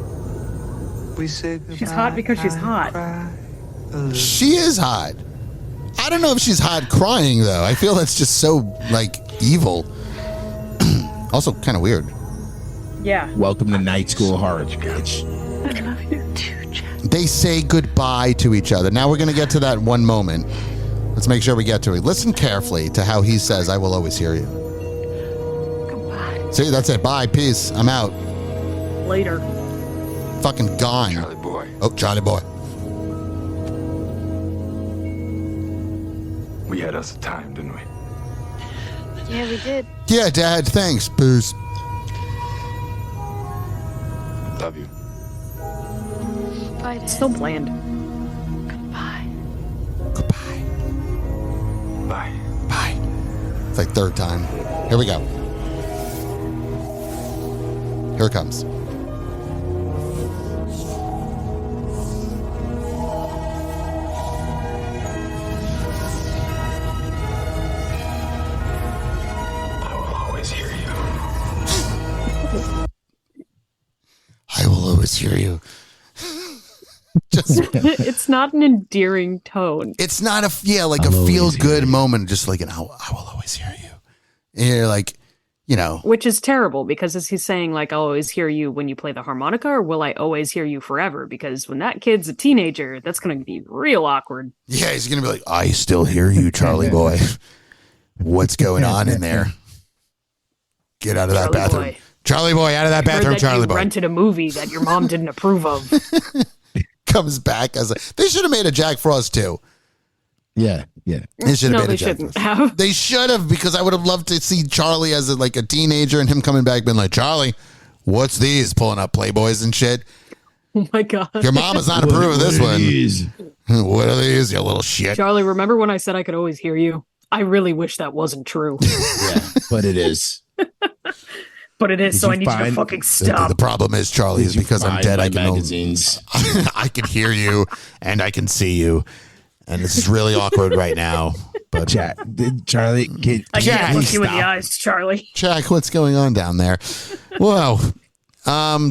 We said She's hot because she's hot. She is hot. I don't know if she's hot crying though. I feel that's just so like evil. Also kind of weird. Yeah. Welcome to night school horror, bitch. I love you too, Jack. They say goodbye to each other. Now we're going to get to that one moment. Let's make sure we get to it. Listen carefully to how he says, I will always hear you. Goodbye. See, that's it. Bye. Peace. I'm out. Later. Fucking gone. Charlie boy. Oh, Charlie boy. We had us a time, didn't we? Yeah, we did. Yeah, Dad. Thanks. Peace. Love you. Bye, Dad. Still bland. Goodbye. Goodbye. Bye. Bye. It's like third time. Here we go. Here it comes. I will always hear you. I will always hear you. Just, It's not an endearing tone. it's not like I'll a always feel hear good you. moment, just like I will always hear you. And you're like, you know, Which is terrible because is he saying like I'll always hear you when you play the harmonica, or will I always hear you forever? Because when that kid's a teenager, that's gonna be real awkward. yeah, he's gonna be like, I still hear you, Charlie boy. What's going on in there? Get out of that Charlie bathroom. boy. Charlie boy, out of that Heard bathroom, that Charlie you boy. rented a movie that your mom didn't approve of. Comes back as a. They should have made a Jack Frost too. Yeah, yeah. They should have No, made they a Jack shouldn't Frost. have. They should have, because I would have loved to see Charlie as like a teenager and him coming back being like, Charlie, what's these? Pulling up Playboys and shit. Oh my god. Your mom is not approve of this one. Is. What are these, you little shit? Charlie, remember when I said I could always hear you? I really wish that wasn't true. Yeah, but it is. But it is, Did so you I need you to find- fucking The stop. problem is, Charlie, is Did you because I'm find dead. my I can only, magazines. I can hear you and I can see you, and this is really awkward right now. But Jack, Charlie, I Jack, can't look you in the stop. eyes, Charlie. Jack, what's going on down there? Whoa.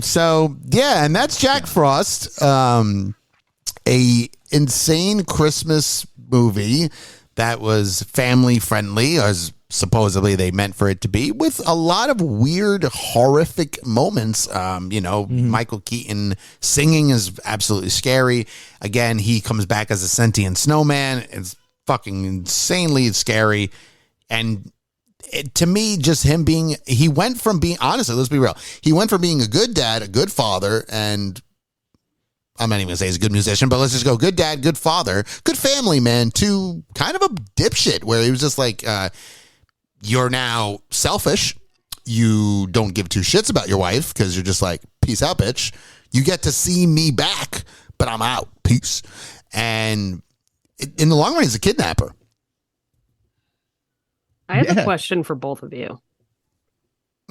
So yeah, and that's Jack Frost, a insane Christmas movie that was family friendly, as supposedly they meant for it to be, with a lot of weird, horrific moments. Michael Keaton singing is absolutely scary. Again, he comes back as a sentient snowman. It's fucking insanely scary. And to me, just him being, he went from being, honestly, let's be real, he went from being a good dad, a good father, and I'm not even gonna say he's a good musician, but let's just go good dad, good father, good family man, to kind of a dipshit where he was just like, you're now selfish. You don't give two shits about your wife because you're just like, peace out, bitch. You get to see me back, but I'm out. Peace. And in the long run, he's a kidnapper. I have Yeah. a question for both of you.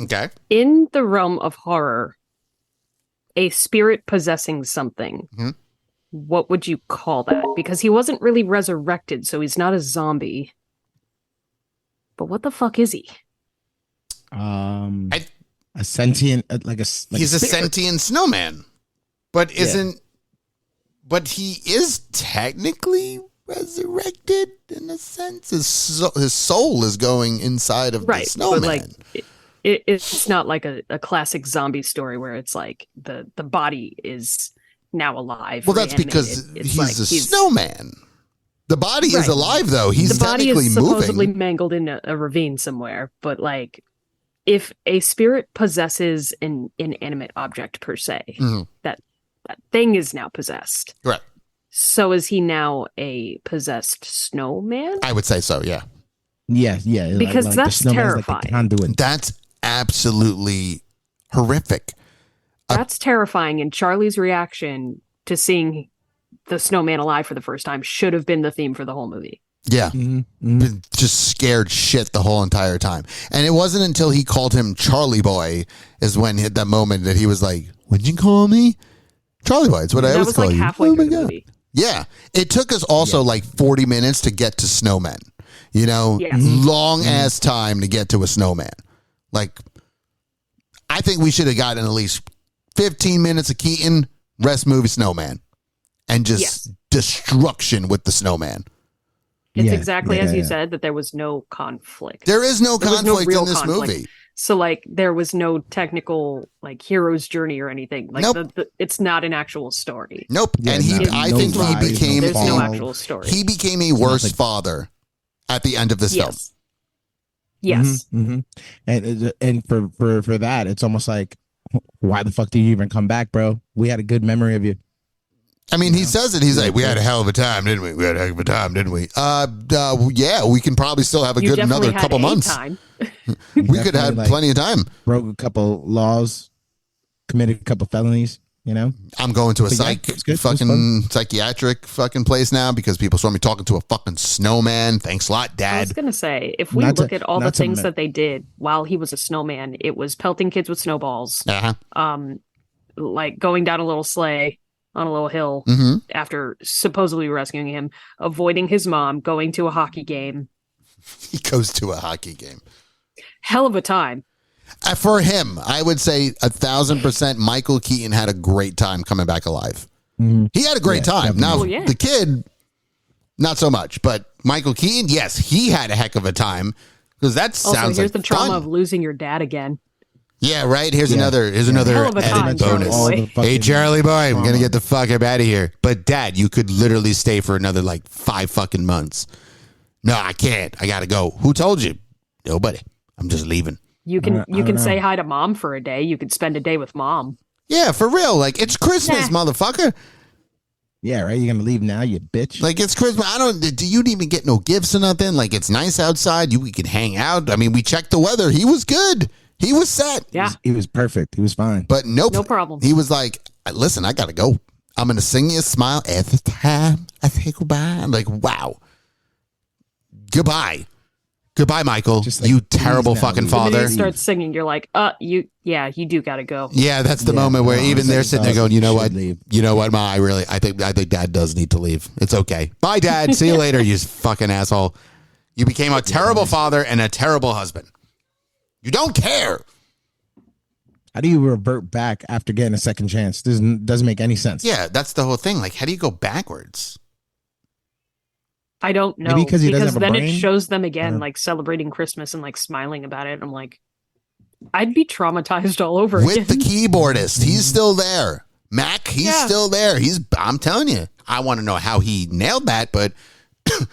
Okay. In the realm of horror, a spirit possessing something, Mhm. what would you call that? Because he wasn't really resurrected, so he's not a zombie. But what the fuck is he? I- A sentient, He's a spirit. sentient snowman, but isn't. But he is technically resurrected in a sense. His soul is going inside of the snowman. But like it's not like a classic zombie story where it's like the body is now alive. Well, that's because It's he's like a snowman. The body is Right. alive, though. He's the body technically is supposedly moving. mangled in a ravine somewhere. But like, if a spirit possesses an inanimate object per se, Mhm. that thing is now possessed. Right. So is he now a possessed snowman? I would say so, yeah. Yeah. Because the that's snowman's terrifying. Like the conduit. That's absolutely horrific. That's terrifying. And Charlie's reaction to seeing the snowman alive for the first time should have been the theme for the whole movie. Yeah. Mm-hmm. Been just scared shit the whole entire time. And it wasn't until he called him Charlie Boy is when hit that moment that he was like, "What'd you call me?" Charlie Boy. It's what I That always was call like you. halfway Oh my through the God. movie. Yeah. It took us also like 40 minutes to get to snowmen. You know, Yes. long ass time to get to a snowman. Like, I think we should have gotten at least 15 minutes of Keaton, rest movie snowman, and just Yes. destruction with the snowman. It's Yeah, exactly as you yeah. said, that there was no conflict. There is no There was no conflict real in this conflict. movie. So like there was no technical like hero's journey or anything. Like Nope. it's not an actual story. Nope. Yeah, and he, no- I no think he rise, no became, There's no fall. actual story. he became a worse Nothing. father at the end of this film. Yes. Yes. Mm-hmm. And for that, it's almost like, why the fuck did you even come back, bro? We had a good memory of you. I mean, he says it. He's like, "We had a hell of a time, didn't we? We had a heck of a time, didn't we?" Yeah, we can probably still have a You good definitely another had couple a months. time. We could Definitely, have like, plenty of time. Broke a couple laws, committed a couple felonies. You know, I'm going to a But yeah, psych it was good. It was fucking psychiatric fucking place now because people saw me talking to a fucking snowman. Thanks a lot, I was Dad. gonna say, if we Not to- look at all the not to things me- that they did while he was a snowman, it was pelting kids with snowballs, Uh-huh. like going down a little sleigh on a little hill hmm after supposedly rescuing him, avoiding his mom, going to a hockey game. He goes to a hockey game. Hell of a time. For him, I would say 1,000% Michael Keaton had a great time coming back alive. He had a great Yeah, time. definitely. Now, Oh, yeah. the kid, not so much, but Michael Keaton, yes, he had a heck of a time because that Also, sounds here's like the trauma fun. of losing your dad again. Yeah, right. Here's Yeah. another Hell of a time, added Charlie bonus. boy. the Hey, fucking Charlie boy, I'm gonna trauma. get the fuck up out of here. But Dad, you could literally stay for another like 5 fucking months. No, I can't. I gotta go. Who told you? Nobody. I'm just leaving. You can I don't know. say hi to mom for a day. You could spend a day with mom. Yeah, for real. Like it's Christmas, motherfucker. Yeah, right. You're gonna leave now, you bitch. Like it's Christmas. I don't. Do you even get no gifts or nothing? Like it's nice outside. We can hang out. I mean, we checked the weather. He was good. He was set. Yeah, He was perfect. He was fine. But nope. no problem. He was like, "Listen, I gotta go. I'm gonna sing you a smile every time I say goodbye." I'm like, wow. Goodbye, Michael. Just like, you please terrible now, fucking leave. The minute father. you start singing, you're like, you do gotta go. Yeah, that's the Yeah, moment where no, even it's they're like, sitting there oh, going, "You know you what? should leave." You know what, Ma? I think Dad does need to leave. It's okay. Bye, Dad. See you later, you fucking asshole. You became a terrible father and a terrible husband. You don't care. How do you revert back after getting a second chance? Doesn't make any sense. Yeah, that's the whole thing. Like, how do you go backwards? I don't know. Maybe 'cause he doesn't have a then brain? it shows them again, Yeah. like celebrating Christmas and like smiling about it. I'm like, I'd be traumatized all over With again. the keyboardist, he's still there. Mac, he's Yeah. still there. I'm telling you, I want to know how he nailed that, but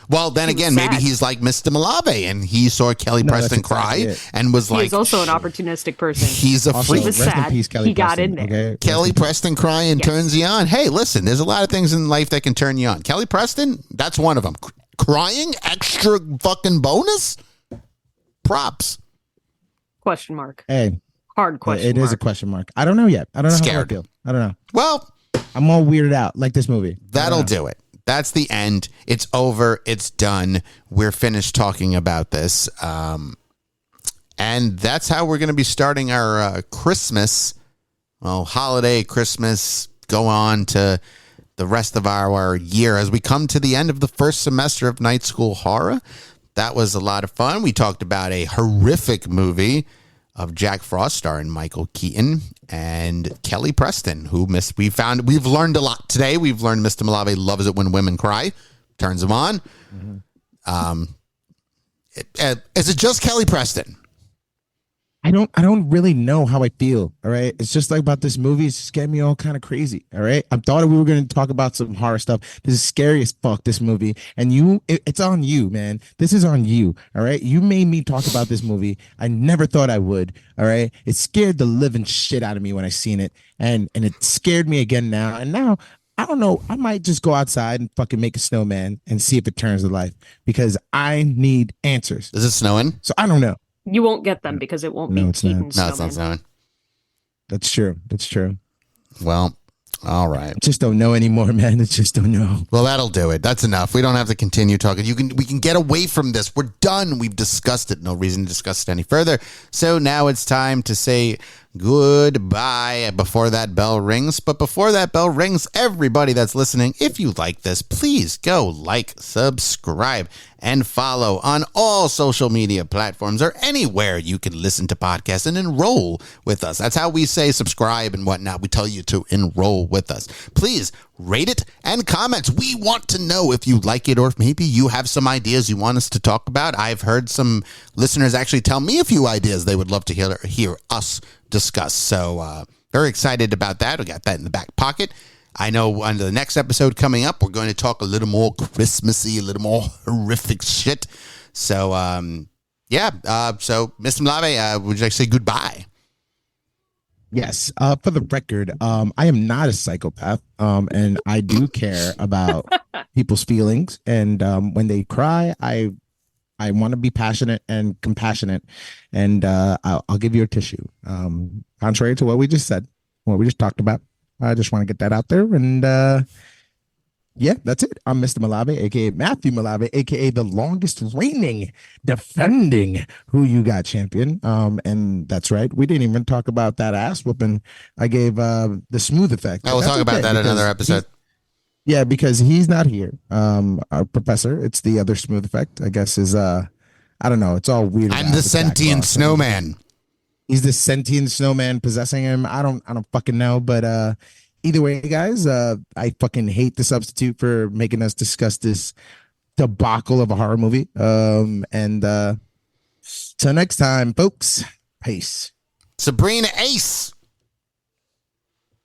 well, then He was again, maybe sad. he's like Mr. Malave and he saw Kelly No, that's Preston exactly cry it. and was He like, is also an opportunistic person. he's a Also, freak. was rest sad. in peace, Kelly He got Preston, in there. Okay? Kelly Preston crying Yes. turns you on. Hey, listen, there's a lot of things in life that can turn you on. Kelly Preston, that's one of them. Crying, extra fucking bonus? Props. Question mark. Hey, Hard question it mark. is a question mark. I don't know yet. I don't know Scared. how I feel. I don't know. Well, I'm all weirded out like this movie. that'll do it. That's the end. It's over. It's done. We're finished talking about this. And that's how we're going to be starting our Christmas. holiday, Christmas, go on to the rest of our year as we come to the end of the first semester of Night School Horror. That was a lot of fun. We talked about a horrific movie of Jack Frost starring Michael Keaton and Kelly Preston, we've learned a lot today. We've learned Mr. Malave loves it when women cry, turns them on. Mm-hmm. Is it just Kelly Preston? I don't really know how I feel. All right. It's just like about this movie. It's just getting me all kind of crazy. All right. I thought we were going to talk about some horror stuff. This is scary as fuck, this movie. And it's on you, man. This is on you. All right. You made me talk about this movie. I never thought I would. All right. It scared the living shit out of me when I seen it. And it scared me again now. And now, I don't know. I might just go outside and fucking make a snowman and see if it turns to life because I need answers. Is it snowing? So I don't know. You won't get them because it won't be Keaton's No, it's not snowing. That's true. That's true. Well, all right. Just don't know anymore, man. I just don't know. Well, that'll do it. That's enough. We don't have to continue talking. We can get away from this. We're done. We've discussed it. No reason to discuss it any further. So now it's time to say goodbye before that bell rings. But before that bell rings, everybody that's listening, if you like this, please go like, subscribe, and follow on all social media platforms or anywhere you can listen to podcasts and enroll with us. That's how we say subscribe and whatnot. We tell you to enroll with us. Please rate it and comment. We want to know if you like it or if maybe you have some ideas you want us to talk about. I've heard some listeners actually tell me a few ideas they would love to hear us discuss. So very excited about that. We got that in the back pocket. I know on the next episode coming up, we're going to talk a little more Christmassy, a little more horrific shit. So, so Mr. Malave, would you like to say goodbye? Yes. For the record, I am not a psychopath, and I do care about people's feelings. And when they cry, I want to be passionate and compassionate, and I'll give you a tissue. Contrary to what we just said, what we just talked about, I just want to get that out there. And yeah, that's it. I'm Mr. Malave, aka Matthew Malave, aka the longest reigning, defending Who You Got champion. And that's right. We didn't even talk about that ass whooping I gave the smooth effect. I will talk about that in another episode. Yeah, because he's not here. Our professor, it's the other smooth effect, I guess, is I don't know. It's all weird. I'm the sentient snowman. He's the sentient snowman possessing him. I don't fucking know. But either way, guys, I fucking hate the substitute for making us discuss this debacle of a horror movie. And till next time, folks. Peace. Sabrina Ace.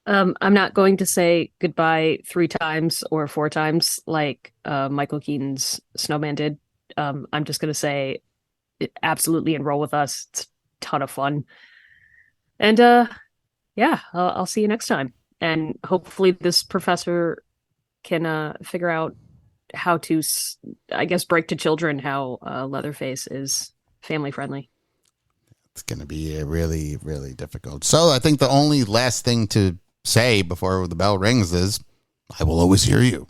I'm not going to say goodbye 3 times or 4 times like Michael Keaton's Snowman did. I'm just going to say absolutely enroll with us. It's a ton of fun. And I'll see you next time. And hopefully this professor can figure out how to, I guess, break to children how Leatherface is family friendly. It's going to be really, really difficult. So I think the only last thing to say before the bell rings is, I will always hear you.